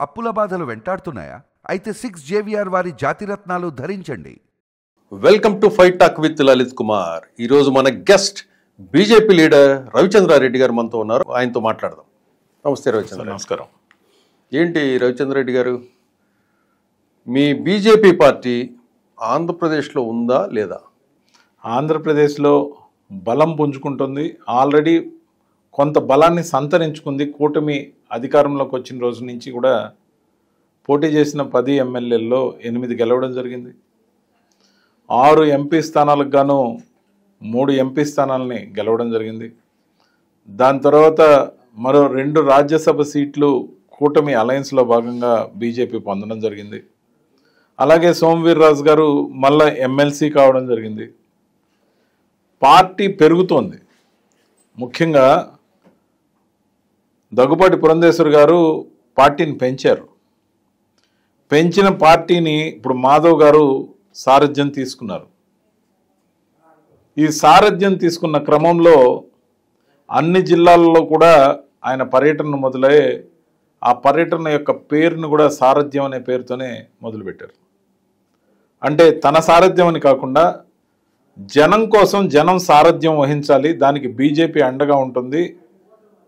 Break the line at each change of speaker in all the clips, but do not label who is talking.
అప్పుల బాధలు వెంటాడుతున్నాయా? అయితే 6 JVR వారి జాతిరత్నాలు ధరించండి.
Welcome to fight talk with Lalit Kumar. ఈరోజు మన గెస్ట్ బీజేపీ లీడర్ రవిచంద్రారెడ్డి గారు మనతో ఉన్నారు. ఆయనతో మాట్లాడదాం. నమస్తే రవిచంద్ర.
నమస్కారం.
ఏంటి రవిచంద్రారెడ్డి గారు, మీ బీజేపీ పార్టీ ఆంధ్రప్రదేశ్లో ఉందా లేదా?
ఆంధ్రప్రదేశ్లో బలం పుంజుకుంటుంది. ఆల్రెడీ కొంత బలాన్ని సంతరించుకుంది. కూటమి అధికారంలోకి వచ్చిన రోజు నుంచి కూడా పోటీ చేసిన 10 ఎమ్మెల్యేల్లో 8 గెలవడం జరిగింది. 6 ఎంపీ స్థానాలకు గాను 3 ఎంపీ స్థానాలని గెలవడం జరిగింది. దాని తర్వాత మరో 2 రాజ్యసభ సీట్లు కూటమి అలయన్స్లో భాగంగా బీజేపీ పొందడం జరిగింది. అలాగే సోమవీర్రాజు గారు మళ్ళా ఎమ్మెల్సీ కావడం జరిగింది. పార్టీ పెరుగుతోంది. ముఖ్యంగా దగ్గుపాటి పురంధేశ్వర్ గారు పార్టీని పెంచారు. పెంచిన పార్టీని ఇప్పుడు మాధవ్ గారు సారథ్యం తీసుకున్నారు. ఈ సారథ్యం తీసుకున్న క్రమంలో అన్ని జిల్లాల్లో కూడా ఆయన పర్యటన మొదలై ఆ పర్యటన యొక్క పేరును కూడా సారథ్యం అనే పేరుతోనే మొదలుపెట్టారు. అంటే తన సారథ్యం అని కాకుండా జనం కోసం జనం సారథ్యం వహించాలి, దానికి బీజేపీ అండగా ఉంటుంది,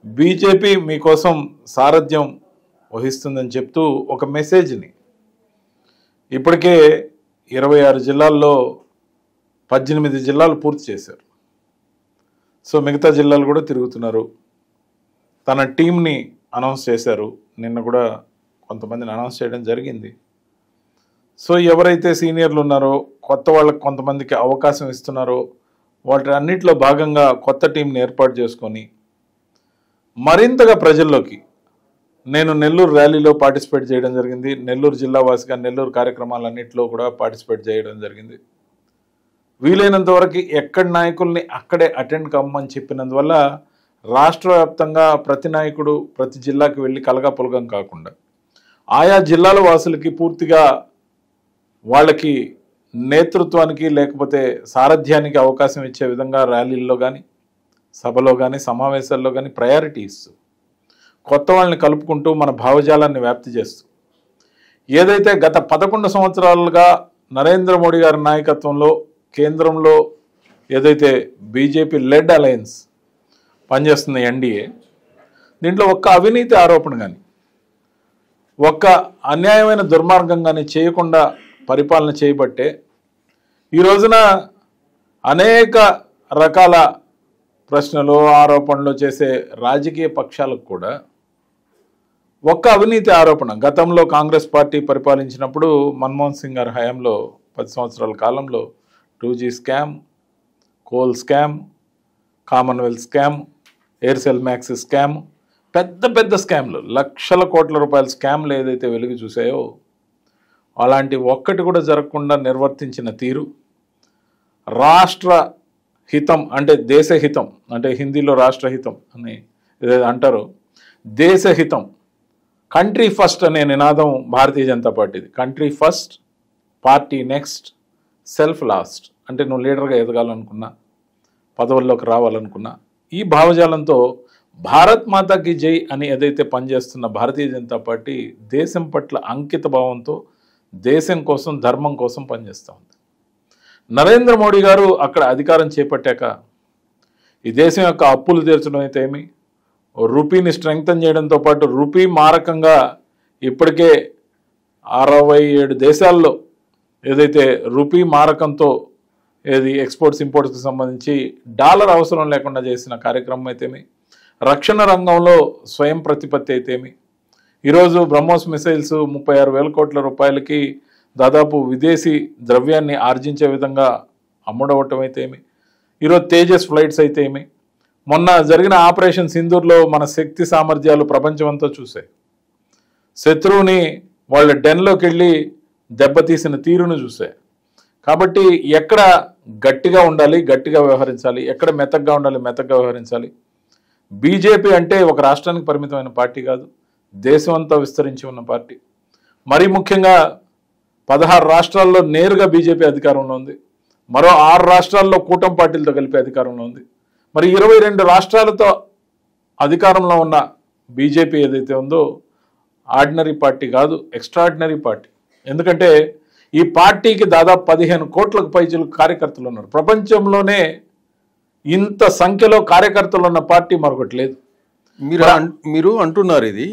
బీజేపీ మీకోసం సారథ్యం వహిస్తుందని చెప్తూ ఒక మెసేజ్ని ఇప్పటికే 26 జిల్లాల్లో 18 జిల్లాలు పూర్తి చేశారు. సో మిగతా జిల్లాలు కూడా తిరుగుతున్నారు. తన టీంని అనౌన్స్ చేశారు. నిన్న కూడా కొంతమందిని అనౌన్స్ చేయడం జరిగింది. సో ఎవరైతే సీనియర్లు ఉన్నారో కొత్త వాళ్ళకి కొంతమందికి అవకాశం ఇస్తున్నారో వాటి అన్నిటిలో భాగంగా కొత్త టీంని ఏర్పాటు చేసుకొని మరింతగా ప్రజల్లోకి, నేను నెల్లూరు ర్యాలీలో పార్టిసిపేట్ చేయడం జరిగింది. నెల్లూరు జిల్లా వాసిగా నెల్లూరు కార్యక్రమాలన్నింటిలో కూడా పార్టిసిపేట్ చేయడం జరిగింది. వీలైనంత వరకు ఎక్కడి నాయకుల్ని అక్కడే అటెండ్ కమ్మని చెప్పినందువల్ల రాష్ట్ర వ్యాప్తంగా ప్రతి నాయకుడు ప్రతి జిల్లాకి వెళ్ళి కలగాపులగం కాకుండా ఆయా జిల్లాల వాసులకి పూర్తిగా వాళ్ళకి నేతృత్వానికి లేకపోతే సారథ్యానికి అవకాశం ఇచ్చే విధంగా ర్యాలీల్లో కానీ సభలో కానీ సమావేశాల్లో కానీ ప్రయారిటీ ఇస్తూ కొత్త వాళ్ళని కలుపుకుంటూ మన భావజాలాన్ని వ్యాప్తి చేస్తూ ఏదైతే గత 11 సంవత్సరాలుగా నరేంద్ర మోడీ గారి నాయకత్వంలో కేంద్రంలో ఏదైతే బీజేపీ లెడ్ అలయన్స్ పనిచేస్తుంది ఎన్డీఏ, దీంట్లో ఒక్క అవినీతి ఆరోపణ కానీ ఒక్క అన్యాయమైన దుర్మార్గం కానీ చేయకుండా పరిపాలన చేయబట్టే ఈ రోజున అనేక రకాల ప్రశ్నలు ఆరోపణలు చేసే రాజకీయ పక్షాలకు కూడా ఒక్క అవినీతి ఆరోపణ, గతంలో కాంగ్రెస్ పార్టీ పరిపాలించినప్పుడు మన్మోహన్ సింగ్ గారి హయాంలో 10 సంవత్సరాల కాలంలో 2G scam, coal scam, Commonwealth scam, Aircel max scam, పెద్ద పెద్ద స్కామ్లు, లక్షల కోట్ల రూపాయల స్కామ్లు ఏదైతే వెలుగు చూసాయో అలాంటి ఒక్కటి కూడా జరగకుండా నిర్వర్తించిన తీరు, రాష్ట్ర హితం అంటే దేశహితం, అంటే హిందీలో రాష్ట్రహితం అని ఏదైతే అంటారో దేశహితం, కంట్రీ ఫస్ట్ అనే నినాదం భారతీయ జనతా పార్టీది. Country first, party next, self last. అంటే నువ్వు లీడర్గా ఎదగాలనుకున్నా, పదవుల్లోకి రావాలనుకున్నా ఈ భావజాలంతో భారత్ మాతాకి జై అని ఏదైతే పనిచేస్తున్న భారతీయ జనతా పార్టీ దేశం పట్ల అంకిత భావంతో దేశం కోసం ధర్మం కోసం పనిచేస్తూ ఉంది. నరేంద్ర మోడీ గారు అక్కడ అధికారం చేపట్టాక ఈ దేశం యొక్క అప్పులు తీర్చడం అయితే ఏమి, రూపీని స్ట్రెంగ్తన్ చేయడంతో పాటు రూపీ మారకంగా ఇప్పటికే 67 దేశాల్లో ఏదైతే రూపీ మారకంతో ఏది ఎక్స్పోర్ట్స్ ఇంపోర్ట్స్కి సంబంధించి డాలర్ అవసరం లేకుండా చేసిన కార్యక్రమం అయితేమి, రక్షణ రంగంలో స్వయం ప్రతిపత్తి అయితేమి, ఈరోజు బ్రహ్మోస్ మిసైల్స్ 36,000 కోట్ల రూపాయలకి దాదాపు విదేశీ ద్రవ్యాన్ని ఆర్జించే విధంగా అమ్ముడవటం అయితే ఏమి, ఈరోజు తేజస్ ఫ్లైట్స్ అయితే ఏమి, మొన్న జరిగిన ఆపరేషన్ సింధూర్లో మన శక్తి సామర్థ్యాలు ప్రపంచమంతా చూసాయి. శత్రువుని వాళ్ళ డెన్లోకి వెళ్ళి దెబ్బతీసిన తీరును చూసాయి. కాబట్టి ఎక్కడ గట్టిగా ఉండాలి, గట్టిగా వ్యవహరించాలి, ఎక్కడ మెత్తగా ఉండాలి, మెత్తగా వ్యవహరించాలి. బీజేపీ అంటే ఒక రాష్ట్రానికి పరిమితమైన పార్టీ కాదు, దేశం అంతా విస్తరించి ఉన్న పార్టీ. మరీ ముఖ్యంగా 16 రాష్ట్రాల్లో నేరుగా బీజేపీ అధికారంలో ఉంది, మరో 6 రాష్ట్రాల్లో కూటమి పార్టీలతో కలిపి అధికారంలో ఉంది. మరి 22 రాష్ట్రాలతో అధికారంలో ఉన్న బీజేపీ ఏదైతే ఉందో ఆర్డినరీ పార్టీ కాదు, ఎక్స్ట్రాడినరీ పార్టీ. ఎందుకంటే ఈ పార్టీకి దాదాపు 15 కోట్లకు పైచీలు కార్యకర్తలు ఉన్నారు. ప్రపంచంలోనే ఇంత సంఖ్యలో కార్యకర్తలు ఉన్న పార్టీ మరొకటి లేదు.
మీరు అంటున్నారు, ఇది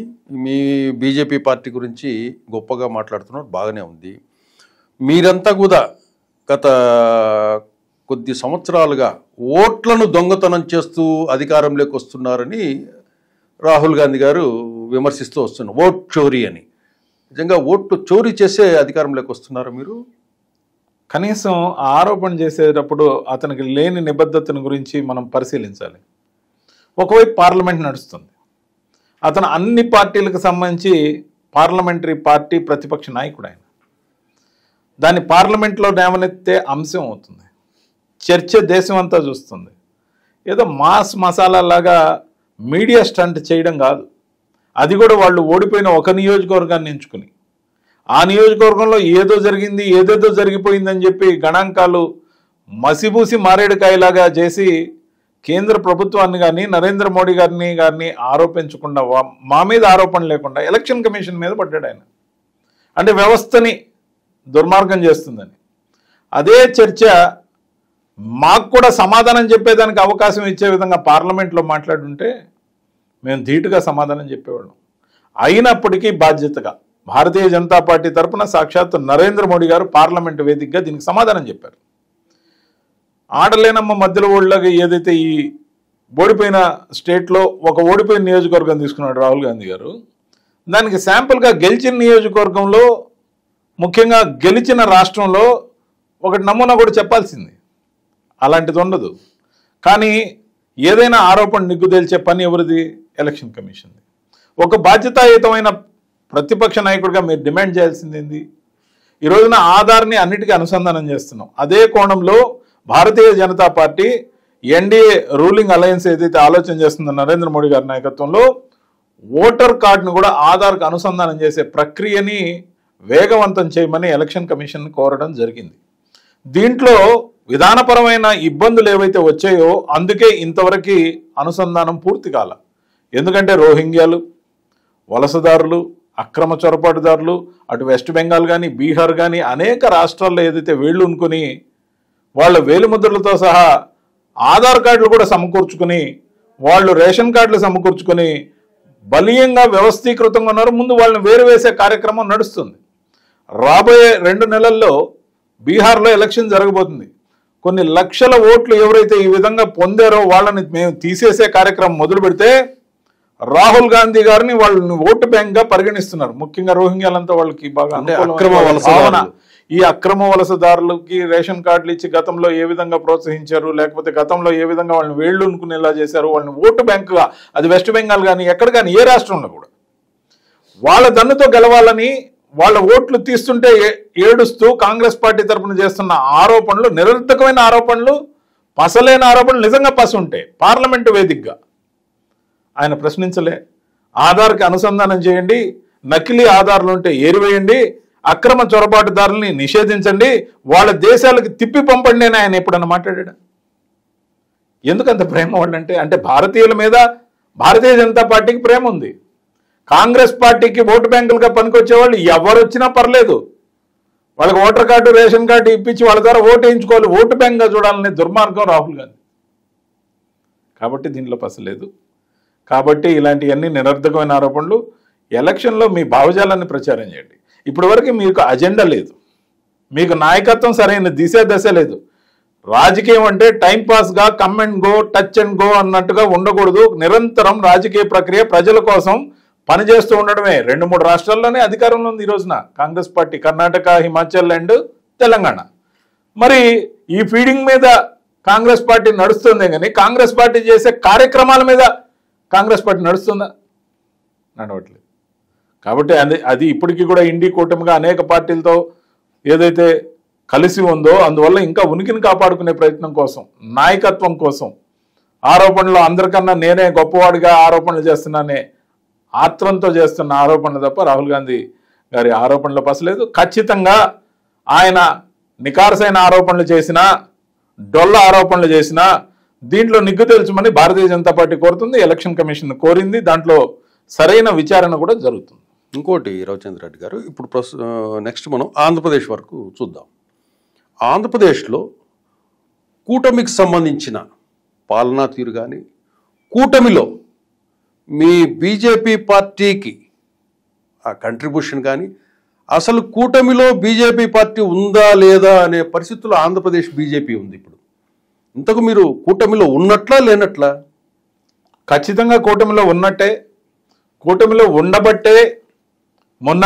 మీ బీజేపీ పార్టీ గురించి గొప్పగా మాట్లాడుతున్నారు, బాగానే ఉంది. మీరంతా కూడా గత కొద్ది సంవత్సరాలుగా ఓట్లను దొంగతనం చేస్తూ అధికారంలోకి వస్తున్నారని రాహుల్ గాంధీ గారు విమర్శిస్తూ వస్తున్నారు. ఓట్ చోరీ అని. నిజంగా ఓట్లు చోరీ చేసే అధికారంలోకి వస్తున్నారా మీరు?
కనీసం ఆరోపణ చేసేటప్పుడు అతనికి లేని నిబద్ధతను గురించి మనం పరిశీలించాలి. ఒకవైపు పార్లమెంట్ నడుస్తుంది, అతను అన్ని పార్టీలకు సంబంధించి పార్లమెంటరీ పార్టీ ప్రతిపక్ష నాయకుడు. ఆయన దాన్ని పార్లమెంట్లో లేవనెత్తే అంశం అవుతుంది. చర్చ దేశం అంతా చూస్తుంది. ఏదో మాస్ మసాలా లాగా మీడియా స్టంట్ చేయడం కాదు. అది కూడా వాళ్ళు ఓడిపోయిన ఒక నియోజకవర్గాన్ని ఎంచుకుని ఆ నియోజకవర్గంలో ఏదో జరిగింది, ఏదేదో జరిగిపోయిందని చెప్పి గణాంకాలు మసిబూసి మారేడుకాయలాగా చేసి కేంద్ర ప్రభుత్వాన్ని కానీ నరేంద్ర మోడీ గారిని ఆరోపించకుండా, మా మీద ఆరోపణ లేకుండా ఎలక్షన్ కమిషన్ మీద పడ్డాడు ఆయన. అంటే వ్యవస్థని దుర్మార్గం చేస్తుందని. అదే చర్చ మాకు కూడా సమాధానం చెప్పేదానికి అవకాశం ఇచ్చే విధంగా పార్లమెంట్లో మాట్లాడుంటే మేము ధీటుగా సమాధానం చెప్పేవాళ్ళం. అయినప్పటికీ బాధ్యతగా భారతీయ జనతా పార్టీ తరఫున సాక్షాత్ నరేంద్ర మోడీ గారు పార్లమెంటు వేదికగా దీనికి సమాధానం చెప్పారు. ఆడలేనమ్మ మధ్యలో ఓళ్ళగా ఏదైతే ఈ ఓడిపోయిన స్టేట్లో ఒక ఓడిపోయిన నియోజకవర్గం తీసుకున్నాడు రాహుల్ గాంధీ గారు, దానికి శాంపుల్గా గెలిచిన నియోజకవర్గంలో, ముఖ్యంగా గెలిచిన రాష్ట్రంలో ఒకటి నమూనా కూడా చెప్పాల్సింది. అలాంటిది ఉండదు. కానీ ఏదైనా ఆరోపణ నిగ్గుదేల్చే పని ఎవరిది? ఎలక్షన్ కమిషన్ది. ఒక బాధ్యతాయుతమైన ప్రతిపక్ష నాయకుడిగా మీరు డిమాండ్ చేయాల్సింది. ఈ రోజున ఆధార్ని అన్నిటికీ అనుసంధానం చేస్తున్నాం. అదే కోణంలో Bharatiya Janata Party NDA ruling alliance ఏదైతే ఆలోచన చేస్తుందో నరేంద్ర మోడీ గారి నాయకత్వంలో, ఓటర్ కార్డును కూడా ఆధార్కు అనుసంధానం చేసే ప్రక్రియని వేగవంతం చేయమని ఎలక్షన్ కమిషన్ కోరడం జరిగింది. దీంట్లో విధానపరమైన ఇబ్బందులు ఏవైతే వచ్చాయో అందుకే ఇంతవరకు అనుసంధానం పూర్తి కాల. ఎందుకంటే రోహింగ్యాలు, వలసదారులు, అక్రమ చొరబాటుదారులు, అటు వెస్ట్ బెంగాల్ కానీ బీహార్ కానీ అనేక రాష్ట్రాల్లో ఏదైతే వేళ్ళు ఉనుకొని వాళ్ళ వేలిముద్రలతో సహా ఆధార్ కార్డులు కూడా సమకూర్చుకుని, వాళ్ళు రేషన్ కార్డులు సమకూర్చుకొని బలీయంగా వ్యవస్థీకృతంగా ఉన్నారు. ముందు వాళ్ళని వేరువేసే కార్యక్రమం నడుస్తుంది. రాబోయే 2 నెలల్లో బీహార్లో ఎలక్షన్ జరగబోతుంది. కొన్ని లక్షల ఓట్లు ఎవరైతే ఈ విధంగా పొందారో వాళ్ళని మేము తీసేసే కార్యక్రమం మొదలు పెడితే రాహుల్ గాంధీ గారిని వాళ్ళని ఓటు బ్యాంక్ గా పరిగణిస్తున్నారు. ముఖ్యంగా రోహింగ్యాలంతా వాళ్ళకి బాగా భావన. ఈ అక్రమ వలసదారులకి రేషన్ కార్డులు ఇచ్చి గతంలో ఏ విధంగా ప్రోత్సహించారు, లేకపోతే గతంలో ఏ విధంగా వాళ్ళని వేళ్ళు అనుకునేలా చేశారు, వాళ్ళని ఓటు బ్యాంకుగా, అది వెస్ట్ బెంగాల్ కానీ ఎక్కడ కానీ ఏ రాష్ట్రంలో కూడా వాళ్ళ దన్నుతో గెలవాలని వాళ్ళ ఓట్లు తీస్తుంటే ఏడుస్తూ కాంగ్రెస్ పార్టీ తరఫున చేస్తున్న ఆరోపణలు నిరర్థకమైన ఆరోపణలు, పసలేని ఆరోపణలు. నిజంగా పసి ఉంటే పార్లమెంటు వేదికగా ఆయన ప్రశ్నించలే. ఆధార్కి అనుసంధానం చేయండి, నకిలీ ఆధార్లు ఉంటే ఏరివేయండి, అక్రమ చొరబాటుదారుల్ని నిషేధించండి, వాళ్ళ దేశాలకు తిప్పి పంపండి అని ఆయన ఎప్పుడన్నా మాట్లాడా? ఎందుకంత ప్రేమ వాళ్ళంటే? అంటే భారతీయుల మీద భారతీయ జనతా పార్టీకి ప్రేమ ఉంది. కాంగ్రెస్ పార్టీకి ఓటు బ్యాంకులుగా పనికొచ్చేవాళ్ళు ఎవరు వచ్చినా పర్లేదు, వాళ్ళకి ఓటర్ కార్డు రేషన్ కార్డు ఇప్పించి వాళ్ళ ద్వారా ఓటు వేయించుకోవాలి, ఓటు బ్యాంక్గా చూడాలనే దుర్మార్గం రాహుల్ గాంధీ. కాబట్టి దీంట్లో పసలేదు. కాబట్టి ఇలాంటివన్నీ నిరర్థకమైన ఆరోపణలు. ఎలక్షన్లో మీ భావజాలాన్ని ప్రచారం చేయండి. ఇప్పటి వరకు మీకు అజెండా లేదు, మీకు నాయకత్వం సరైన దశ లేదు. రాజకీయం అంటే టైంపాస్గా come and go, touch and go అన్నట్టుగా ఉండకూడదు. నిరంతరం రాజకీయ ప్రక్రియ ప్రజల కోసం పనిచేస్తూ ఉండడమే. 2-3 రాష్ట్రాల్లోనే అధికారంలో ఉంది ఈ రోజున కాంగ్రెస్ పార్టీ, కర్ణాటక, హిమాచల్ అండ్ తెలంగాణ. మరి ఈ ఫీడింగ్ మీద కాంగ్రెస్ పార్టీ నడుస్తుంది, కానీ కాంగ్రెస్ పార్టీ చేసే కార్యక్రమాల మీద కాంగ్రెస్ పార్టీ నడుస్తుందా? నడవట్లేదు. కాబట్టి అది ఇప్పటికీ కూడా ఇండి కూటమిగా అనేక పార్టీలతో ఏదైతే కలిసి ఉందో అందువల్ల ఇంకా ఉనికిని కాపాడుకునే ప్రయత్నం కోసం, నాయకత్వం కోసం, ఆరోపణలు అందరికన్నా నేనే గొప్పవాడిగా ఆరోపణలు చేస్తున్నానే ఆత్రంతో చేస్తున్న ఆరోపణలు తప్ప రాహుల్ గాంధీ గారి ఆరోపణలు పసలేదు. ఖచ్చితంగా ఆయన నికార్సైన ఆరోపణలు చేసినా, డొల్ల ఆరోపణలు చేసినా దీంట్లో నిగ్గు తెలుసుమని భారతీయ జనతా పార్టీ కోరుతుంది, ఎలక్షన్ కమిషన్ కోరింది. దాంట్లో సరైన విచారణ కూడా జరుగుతుంది.
ఇంకోటి రవిచంద్ర రెడ్డి గారు, ఇప్పుడు నెక్స్ట్ మనం ఆంధ్రప్రదేశ్ వరకు చూద్దాం. ఆంధ్రప్రదేశ్లో కూటమికి సంబంధించిన పాలనా తీరు కానీ, కూటమిలో మీ బీజేపీ పార్టీకి ఆ కంట్రిబ్యూషన్ కానీ, అసలు కూటమిలో బీజేపీ పార్టీ ఉందా లేదా అనే పరిస్థితుల్లో ఆంధ్రప్రదేశ్ బీజేపీ ఉంది. ఇప్పుడు ఇంతకు మీరు కూటమిలో ఉన్నట్లా లేనట్లా?
ఖచ్చితంగా కూటమిలో ఉన్నట్టే. కూటమిలో ఉండబట్టే మొన్న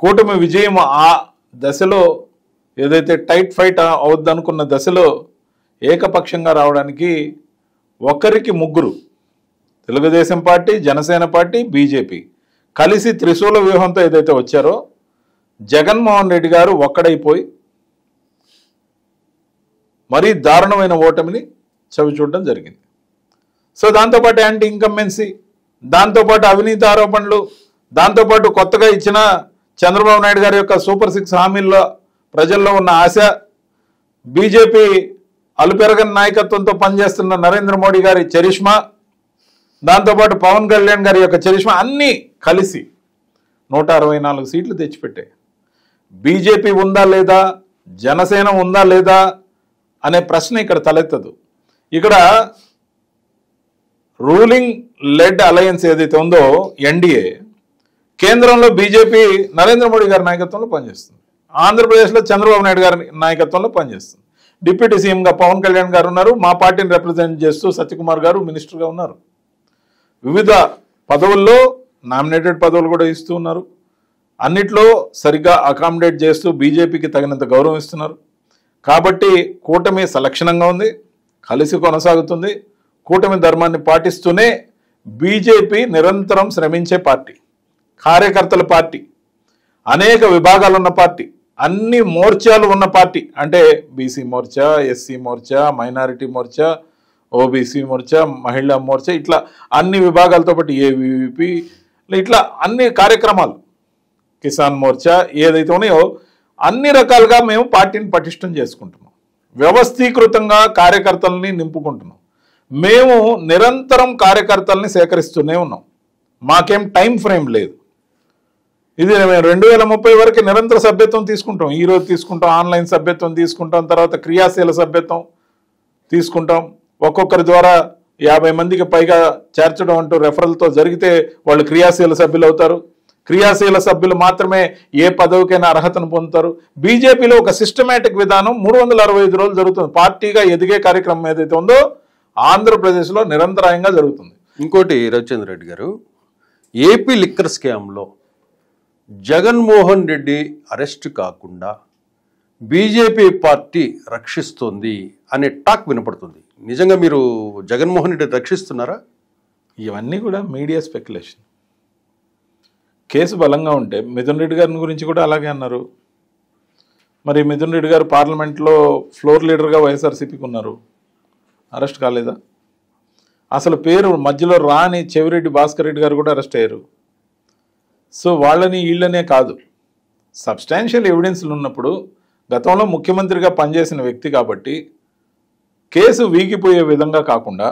కూటమి విజయం ఆ దశలో ఏదైతే టైట్ ఫైట్ అవుద్దనుకున్న దశలో ఏకపక్షంగా రావడానికి ఒకరికి ముగ్గురు, Telugu Desam party, Janasena party, BJP కలిసి త్రిశూల వ్యూహంతో ఏదైతే వచ్చారో, జగన్మోహన్ రెడ్డి గారు ఒక్కడైపోయి మరీ దారుణమైన ఓటమిని చవిచూడడం జరిగింది. సో దాంతోపాటు యాంటీ ఇన్కంబెన్సీ, దాంతోపాటు అవినీతి ఆరోపణలు, దాంతోపాటు కొత్తగా ఇచ్చిన చంద్రబాబు నాయుడు గారి యొక్క సూపర్ 6 హామీల్లో ప్రజల్లో ఉన్న ఆశ, బీజేపీ అలుపెరగని నాయకత్వంతో పనిచేస్తున్న నరేంద్ర మోడీ గారి చరిష్మా, దాంతోపాటు పవన్ కళ్యాణ్ గారి యొక్క చరిష్మా అన్నీ కలిసి 164 సీట్లు తెచ్చిపెట్టాయి. బీజేపీ ఉందా లేదా, జనసేన ఉందా లేదా అనే ప్రశ్న ఇక్కడ తలెత్తదు. ఇక్కడ రూలింగ్ లెడ్ అలయన్స్ ఏదైతే ఉందో ఎన్డీఏ, కేంద్రంలో బీజేపీ నరేంద్ర మోడీ గారి నాయకత్వంలో పనిచేస్తుంది, ఆంధ్రప్రదేశ్లో చంద్రబాబు నాయుడు గారి నాయకత్వంలో పనిచేస్తుంది. డిప్యూటీ సీఎంగా పవన్ కళ్యాణ్ గారు ఉన్నారు, మా పార్టీని రిప్రజెంట్ చేస్తూ సత్యకుమార్ గారు మినిస్టర్గా ఉన్నారు. వివిధ పదవుల్లో నామినేటెడ్ పదవులు కూడా ఇస్తూ ఉన్నారు. అన్నిట్లో సరిగ్గా అకామిడేట్ చేస్తూ బీజేపీకి తగినంత గౌరవం ఇస్తున్నారు. కాబట్టి కూటమి సలక్షణంగా ఉంది, కలిసి కొనసాగుతుంది. కూటమి ధర్మాన్ని పాటిస్తూనే బీజేపీ నిరంతరం శ్రమించే పార్టీ, కార్యకర్తల పార్టీ, అనేక విభాగాలు ఉన్న పార్టీ, అన్ని మోర్చాలు ఉన్న పార్టీ. అంటే BC Morcha, SC Morcha, minority Morcha, OBC Morcha, మహిళా మోర్చా, ఇట్లా అన్ని విభాగాలతో పాటు ఏవీవీపీ, ఇట్లా అన్ని కార్యక్రమాలు, కిసాన్ మోర్చా ఏదైతే ఉన్నాయో అన్ని రకాలుగా మేము పార్టీని పటిష్టం చేసుకుంటున్నాం. వ్యవస్థీకృతంగా కార్యకర్తల్ని నింపుకుంటున్నాం. మేము నిరంతరం కార్యకర్తల్ని సేకరిస్తూనే ఉన్నాం. మాకేం టైం ఫ్రేమ్ లేదు. ఇది 2030 వరకు నిరంతర సభ్యత్వం తీసుకుంటాం. ఈరోజు తీసుకుంటాం, ఆన్లైన్ సభ్యత్వం తీసుకుంటాం, తర్వాత క్రియాశీల సభ్యత్వం తీసుకుంటాం. ఒక్కొక్కరి ద్వారా 50 మందికి పైగా చేర్చడం అంటూ రెఫరల్తో జరిగితే వాళ్ళు క్రియాశీల సభ్యులు అవుతారు. క్రియాశీల సభ్యులు మాత్రమే ఏ పదవికైనా అర్హతను పొందుతారు. బీజేపీలో ఒక సిస్టమేటిక్ విధానం 365 రోజులు జరుగుతుంది. పార్టీగా ఎదిగే కార్యక్రమం ఏదైతే ఉందో ఆంధ్రప్రదేశ్లో నిరంతరాయంగా జరుగుతుంది.
ఇంకోటి రవిచంద్ర రెడ్డి గారు, ఏపీ లిక్కర్ స్కామ్లో జగన్మోహన్ రెడ్డి అరెస్ట్ కాకుండా బీజేపీ పార్టీ రక్షిస్తుంది అనే టాక్ వినపడుతుంది. నిజంగా మీరు జగన్మోహన్ రెడ్డి రక్షిస్తున్నారా?
ఇవన్నీ కూడా మీడియా స్పెక్యులేషన్. కేసు బలంగా ఉంటే మిథున్ రెడ్డి గారిని గురించి కూడా అలాగే అన్నారు. మరి మిథున్ రెడ్డి గారు పార్లమెంట్లో ఫ్లోర్ లీడర్గా వైఎస్ఆర్సీపీకి ఉన్నారు, అరెస్ట్ కాలేదా? అసలు పేరు మధ్యలో రాని చెవిరెడ్డి భాస్కర్ రెడ్డి గారు కూడా అరెస్ట్ అయ్యారు. సో వాళ్ళని వీళ్ళనే కాదు, సబ్స్టాన్షియల్ ఎవిడెన్స్లు ఉన్నప్పుడు గతంలో ముఖ్యమంత్రిగా పనిచేసిన వ్యక్తి కాబట్టి కేసు వీగిపోయే విధంగా కాకుండా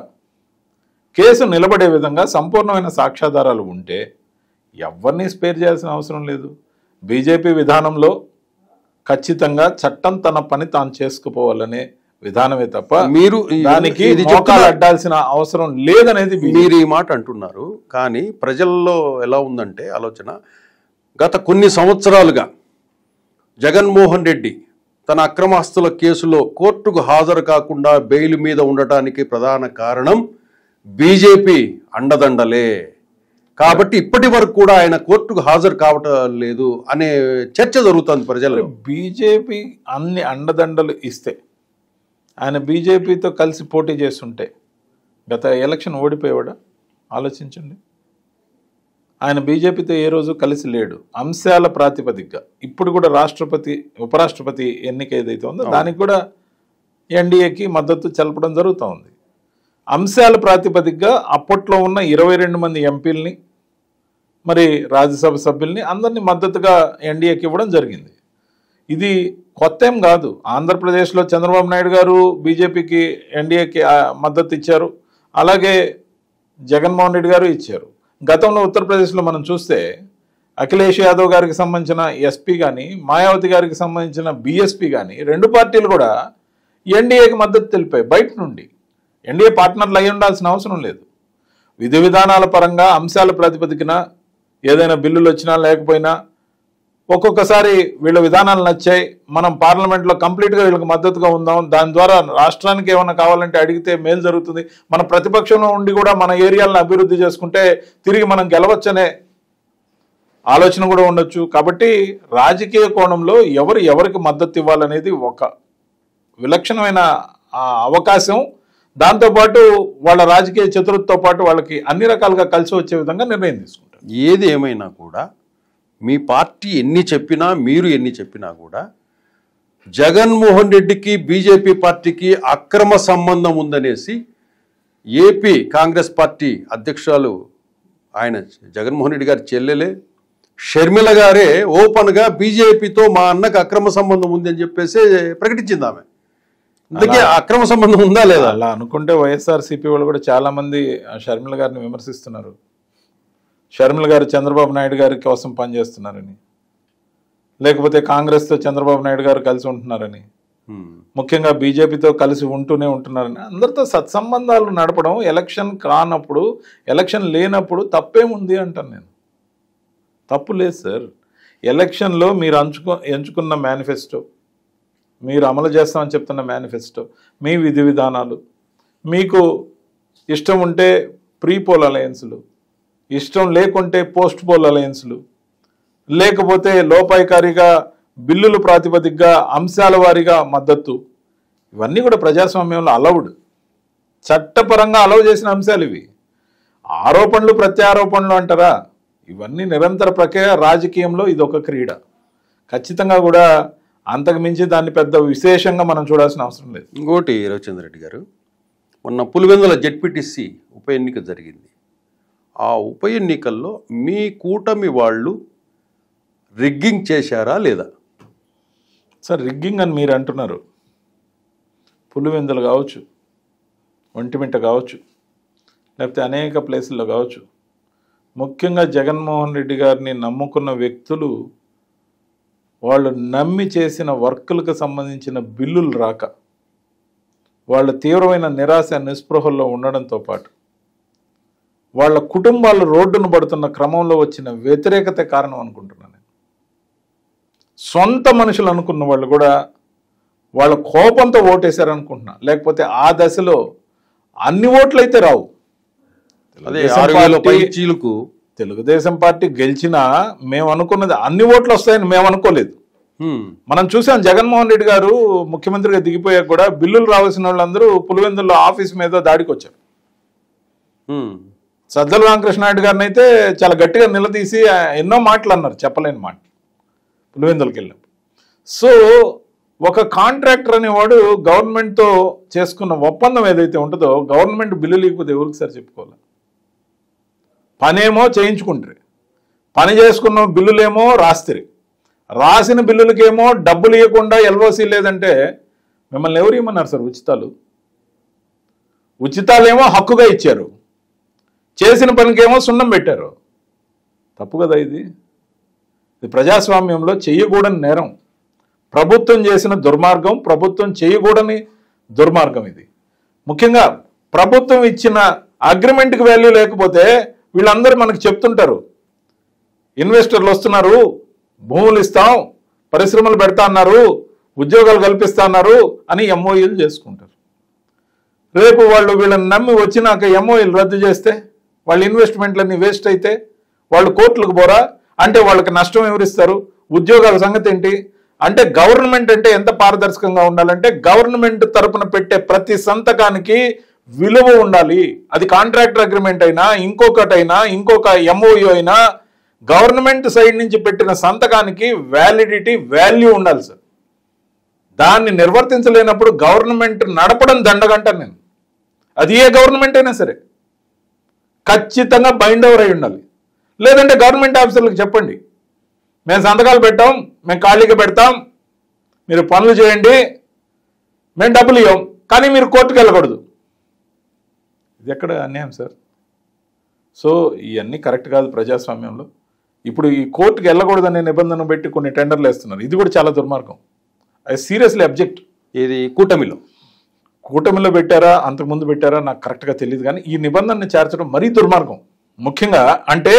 కేసు నిలబడే విధంగా సంపూర్ణమైన సాక్ష్యాధారాలు ఉంటే ఎవరిని స్పేర్ చేయాల్సిన అవసరం లేదు. బీజేపీ విధానంలో ఖచ్చితంగా చట్టం తన పని తాను చేసుకుపోవాలనే విధానమే తప్ప
మీరు
దానికి మోకాలు అడ్డాల్సిన అవసరం లేదనేది
మీరు ఈ మాట అంటున్నారు. కానీ ప్రజల్లో ఎలా ఉందంటే ఆలోచన, గత కొన్ని సంవత్సరాలుగా జగన్మోహన్ రెడ్డి తన అక్రమాస్తుల కేసులో కోర్టుకు హాజరు కాకుండా బెయిల్ మీద ఉండటానికి ప్రధాన కారణం బీజేపీ అండదండలే. కాబట్టి ఇప్పటి వరకు కూడా ఆయన కోర్టుకు హాజరు కావటం లేదు అనే చర్చ జరుగుతుంది ప్రజల్లో.
బీజేపీ అన్ని అండదండలు ఇస్తే, ఆయన బీజేపీతో కలిసి పోటీ చేస్తుంటే గత ఎలక్షన్ ఓడిపోయేవాడా? ఆలోచించండి. ఆయన బీజేపీతో ఏ రోజు కలిసి లేడు. అంశాల ప్రాతిపదికగా ఇప్పుడు కూడా రాష్ట్రపతి, ఉపరాష్ట్రపతి ఎన్నిక ఏదైతే ఉందో దానికి కూడా ఎన్డీఏకి మద్దతు తెలపడం జరుగుతూ ఉంది. అంశాల ప్రాతిపదికగా అప్పట్లో ఉన్న 22 మంది ఎంపీలని, మరి రాజ్యసభ సభ్యుల్ని అందరినీ మద్దతుగా ఎన్డీఏకి ఇవ్వడం జరిగింది. ఇది కొత్త ఏం కాదు. ఆంధ్రప్రదేశ్లో చంద్రబాబు నాయుడు గారు బీజేపీకి, ఎన్డీఏకి మద్దతు ఇచ్చారు. అలాగే జగన్మోహన్ రెడ్డి గారు ఇచ్చారు. గతంలో ఉత్తరప్రదేశ్లో మనం చూస్తే అఖిలేష్ యాదవ్ గారికి సంబంధించిన ఎస్పీ కానీ మాయావతి గారికి సంబంధించిన బీఎస్పీ కానీ రెండు పార్టీలు కూడా ఎన్డీఏకి మద్దతు తెలిపాయి బయట నుండి. ఎన్డీఏ పార్ట్నర్లు అయి ఉండాల్సిన అవసరం లేదు. విధి విధానాల పరంగా అంశాల ప్రాతిపదికన ఏదైనా బిల్లులు వచ్చినా లేకపోయినా ఒక్కొక్కసారి వీళ్ళ విధానాలు నచ్చాయి, మనం పార్లమెంట్లో కంప్లీట్గా వీళ్ళకి మద్దతుగా ఉందాం, దాని ద్వారా రాష్ట్రానికి ఏమైనా కావాలంటే అడిగితే మేలు జరుగుతుంది, మన ప్రతిపక్షంలో ఉండి కూడా మన ఏరియాలను అభివృద్ధి చేసుకుంటే తిరిగి మనం గెలవచ్చనే ఆలోచన కూడా ఉండొచ్చు. కాబట్టి రాజకీయ కోణంలో ఎవరికి మద్దతు ఇవ్వాలనేది ఒక విలక్షణమైన అవకాశం. దాంతోపాటు వాళ్ళ రాజకీయ చతురతతో పాటు వాళ్ళకి అన్ని రకాలుగా కలిసి వచ్చే విధంగా నిర్ణయం తీసుకుంటారు.
ఏది ఏమైనా కూడా మీ పార్టీ ఎన్ని చెప్పినా, మీరు ఎన్ని చెప్పినా కూడా జగన్మోహన్ రెడ్డికి బీజేపీ పార్టీకి అక్రమ సంబంధం ఉందనేసి ఏపీ కాంగ్రెస్ పార్టీ అధ్యక్షురాలు ఆయన జగన్మోహన్ రెడ్డి గారి చెల్లెలే షర్మిల గారే ఓపెన్గా బీజేపీతో మా అన్నకు అక్రమ సంబంధం ఉంది అని చెప్పేసి ప్రకటించింది ఆమె. అందుకే అక్రమ సంబంధం ఉందా లేదా?
అలా అనుకుంటే వైఎస్ఆర్సీపీ వాళ్ళు కూడా చాలా మంది షర్మిల గారిని విమర్శిస్తున్నారు. షర్మిల గారు చంద్రబాబు నాయుడు గారి కోసం పనిచేస్తున్నారని, లేకపోతే కాంగ్రెస్తో చంద్రబాబు నాయుడు గారు కలిసి ఉంటున్నారని, ముఖ్యంగా బీజేపీతో కలిసి ఉంటున్నారని, అందరితో సత్సంబంధాలు నడపడం ఎలక్షన్ కానప్పుడు, ఎలక్షన్ లేనప్పుడు తప్పేముంది అంటాను నేను. తప్పు లేదు సార్. ఎలక్షన్లో మీరు ఎంచుకున్న మేనిఫెస్టో, మీరు అమలు చేస్తామని చెప్తున్న మేనిఫెస్టో, మీ విధి విధానాలు, మీకు ఇష్టం ఉంటే ప్రీ పోల్ అలయన్స్లు, ఇష్టం లేకుంటే పోస్ట్ పోల్ అలయన్స్లు, లేకపోతే లోపాయికారిగా బిల్లులు ప్రాతిపదికగా అంశాల వారీగా మద్దతు, ఇవన్నీ కూడా ప్రజాస్వామ్యంలో అలౌడ్, చట్టపరంగా అలౌ చేసిన అంశాలు ఇవి. ఆరోపణలు ప్రత్యారోపణలు అంటారా, ఇవన్నీ నిరంతర ప్రక్రియ. రాజకీయంలో ఇది ఒక క్రీడ. ఖచ్చితంగా కూడా అంతకు మించి దాన్ని పెద్ద విశేషంగా మనం చూడాల్సిన అవసరం లేదు.
ఇంకోటి రవిచంద్ర రెడ్డి గారు, మొన్న పులివెందుల జెడ్పీటీసీ ఉప ఎన్నిక జరిగింది. ఆ ఉప ఎన్నికల్లో మీ కూటమి వాళ్ళు రిగ్గింగ్ చేశారా లేదా?
సార్, రిగ్గింగ్ అని మీరు అంటున్నారు. పులివెందులు కావచ్చు, ఒంటిమిట్ట కావచ్చు, లేకపోతే అనేక ప్లేసుల్లో కావచ్చు, ముఖ్యంగా జగన్మోహన్ రెడ్డి గారిని నమ్ముకున్న వ్యక్తులు వాళ్ళు నమ్మి చేసిన వర్కులకు సంబంధించిన బిల్లులు రాక వాళ్ళ తీవ్రమైన నిరాశ నిస్పృహల్లో ఉండడంతో పాటు వాళ్ళ కుటుంబాలు రోడ్డును పడుతున్న క్రమంలో వచ్చిన వ్యతిరేకత కారణం అనుకుంటున్నాను. సొంత మనుషులు అనుకున్న వాళ్ళు కూడా వాళ్ళ కోపంతో ఓటేశారనుకుంటున్నా. లేకపోతే ఆ దశలో అన్ని ఓట్లు అయితే రావు. తెలుగుదేశం పార్టీ గెలిచినా మేము అనుకున్నది అన్ని ఓట్లు వస్తాయని మేము అనుకోలేదు. మనం చూసాం, జగన్మోహన్ రెడ్డి గారు ముఖ్యమంత్రిగా దిగిపోయాక కూడా బిల్లులు రావాల్సిన వాళ్ళందరూ పులివెందుల్లో ఆఫీస్ మీద దాడికి వచ్చారు. సజ్జల రామకృష్ణారెడ్డి గారిని అయితే చాలా గట్టిగా నిలదీసి ఎన్నో మాటలు అన్నారు, చెప్పలేని మాట పులివెందులకి వెళ్ళినప్పుడు. సో ఒక కాంట్రాక్టర్ అనేవాడు గవర్నమెంట్తో చేసుకున్న ఒప్పందం ఏదైతే ఉంటుందో, గవర్నమెంట్ బిల్లు లేకపోతే ఎవరికి సార్ చెప్పుకోవాలి? పనేమో చేయించుకుంటారు, పని చేసుకున్న బిల్లులేమో రాస్తారు, రాసిన బిల్లులకేమో డబ్బులు ఇవ్వకుండా ఎల్ఓసి లేదంటే మిమ్మల్ని ఎవరు ఇవ్వమన్నారు సార్? ఉచితాలేమో హక్కుగా ఇచ్చారు, చేసిన పనికేమో సున్నం పెట్టారు. తప్పు కదా ఇది ప్రజాస్వామ్యంలో చేయకూడని నేరం. ప్రభుత్వం చేసిన దుర్మార్గం, ప్రభుత్వం చేయకూడని దుర్మార్గం ఇది. ముఖ్యంగా ప్రభుత్వం ఇచ్చిన అగ్రిమెంట్కి వాల్యూ లేకపోతే వీళ్ళందరూ మనకు చెప్తుంటారు, ఇన్వెస్టర్లు వస్తున్నారు, భూములు ఇస్తాం, పరిశ్రమలు పెడతా అన్నారు, ఉద్యోగాలు కల్పిస్తా అన్నారు అని ఎంఓయూలు చేసుకుంటారు. రేపు వాళ్ళు వీళ్ళని నమ్మి వచ్చినాక ఎంఓయూలు రద్దు చేస్తే వాళ్ళ ఇన్వెస్ట్మెంట్లన్నీ వేస్ట్ అయితే వాళ్ళు కోర్టులకు పోరా అంటే వాళ్ళకి నష్టం ఎవరిస్తారు? ఉద్యోగాల సంగతి ఏంటి? అంటే గవర్నమెంట్ అంటే ఎంత పారదర్శకంగా ఉండాలంటే గవర్నమెంట్ తరపున పెట్టే ప్రతి సంతకానికి విలువ ఉండాలి. అది కాంట్రాక్టర్ అగ్రిమెంట్ అయినా, ఇంకొకటైనా, ఇంకొక ఎంఓయూ అయినా, గవర్నమెంట్ సైడ్ నుంచి పెట్టిన సంతకానికి వ్యాలిడిటీ, వాల్యూ ఉండాలి సార్. దాన్ని నిర్వర్తించలేనప్పుడు గవర్నమెంట్ నడపడం దండగంటాను నేను. అది ఏ గవర్నమెంట్ అయినా సరే ఖచ్చితంగా బైండ్ ఓవర్ అయి ఉండాలి. లేదంటే గవర్నమెంట్ ఆఫీసర్లకు చెప్పండి, మేము సంతకాలు పెట్టాం, మేము ఖాళీగా పెడతాం, మీరు పనులు చేయండి, మేము డబ్బులు ఇవ్వం, కానీ మీరు కోర్టుకు వెళ్ళకూడదు. ఇది ఎక్కడ అన్యాయం సార్? సో ఇవన్నీ కరెక్ట్ కాదు ప్రజాస్వామ్యంలో. ఇప్పుడు ఈ కోర్టుకి వెళ్ళకూడదనే నిబంధన పెట్టి కొన్ని టెండర్లు వేస్తున్నారు. ఇది కూడా చాలా దుర్మార్గం. I seriously object.
ఇది కూటమిలో
పెట్టారా, అంతకుముందు పెట్టారా నాకు కరెక్ట్గా తెలియదు, కానీ ఈ నిబంధనని చేర్చడం మరీ దుర్మార్గం. ముఖ్యంగా అంటే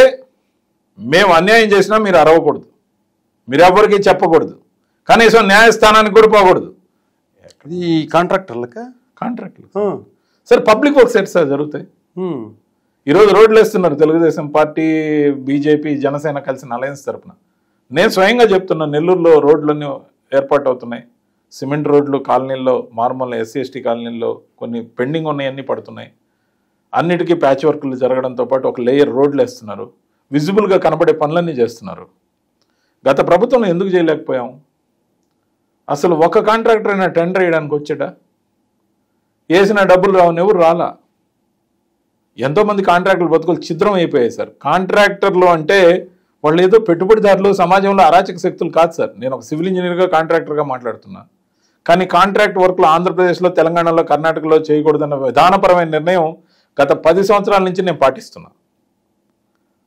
మేము అన్యాయం చేసినా మీరు అరవకూడదు, మీరు ఎవరికి చెప్పకూడదు, కనీసం న్యాయస్థానానికి కూడా పోకూడదు.
ఈ కాంట్రాక్టర్లు
sir public works at sir జరుగుతాయి. ఈరోజు రోడ్లు వేస్తున్నారు తెలుగుదేశం పార్టీ, బీజేపీ, జనసేన కలిసిన అలయన్స్ తరఫున. నేను స్వయంగా చెప్తున్నా, నెల్లూరులో రోడ్లన్నీ ఏర్పాటు అవుతున్నాయి. సిమెంట్ రోడ్లు కాలనీల్లో, మారుమూల ఎస్సీ ఎస్టీ కాలనీల్లో కొన్ని పెండింగ్ ఉన్నాయన్నీ పడుతున్నాయి. అన్నిటికీ ప్యాచ్ వర్క్లు జరగడంతో పాటు ఒక లేయర్ రోడ్లు వేస్తున్నారు. విజిబుల్గా కనబడే పనులన్నీ చేస్తున్నారు. గత ప్రభుత్వంలో ఎందుకు చేయలేకపోయాం? అసలు ఒక కాంట్రాక్టర్ అయినా టెండర్ వేయడానికి వచ్చాడా? వేసిన డబ్బులు రావని ఎవరు రాలా. ఎంతోమంది కాంట్రాక్టర్లు బతుకులు ఛిద్రం అయిపోయాయి సార్. కాంట్రాక్టర్లు అంటే వాళ్ళు ఏదో పెట్టుబడిదారులు, సమాజంలో అరాచక శక్తులు కాదు సార్. నేను ఒక సివిల్ ఇంజనీర్గా, కాంట్రాక్టర్గా మాట్లాడుతున్నా. కానీ కాంట్రాక్ట్ వర్క్లు ఆంధ్రప్రదేశ్లో, తెలంగాణలో, కర్ణాటకలో చేయకూడదన్న విధానపరమైన నిర్ణయం గత 10 సంవత్సరాల నుంచి నేను పాటిస్తున్నా.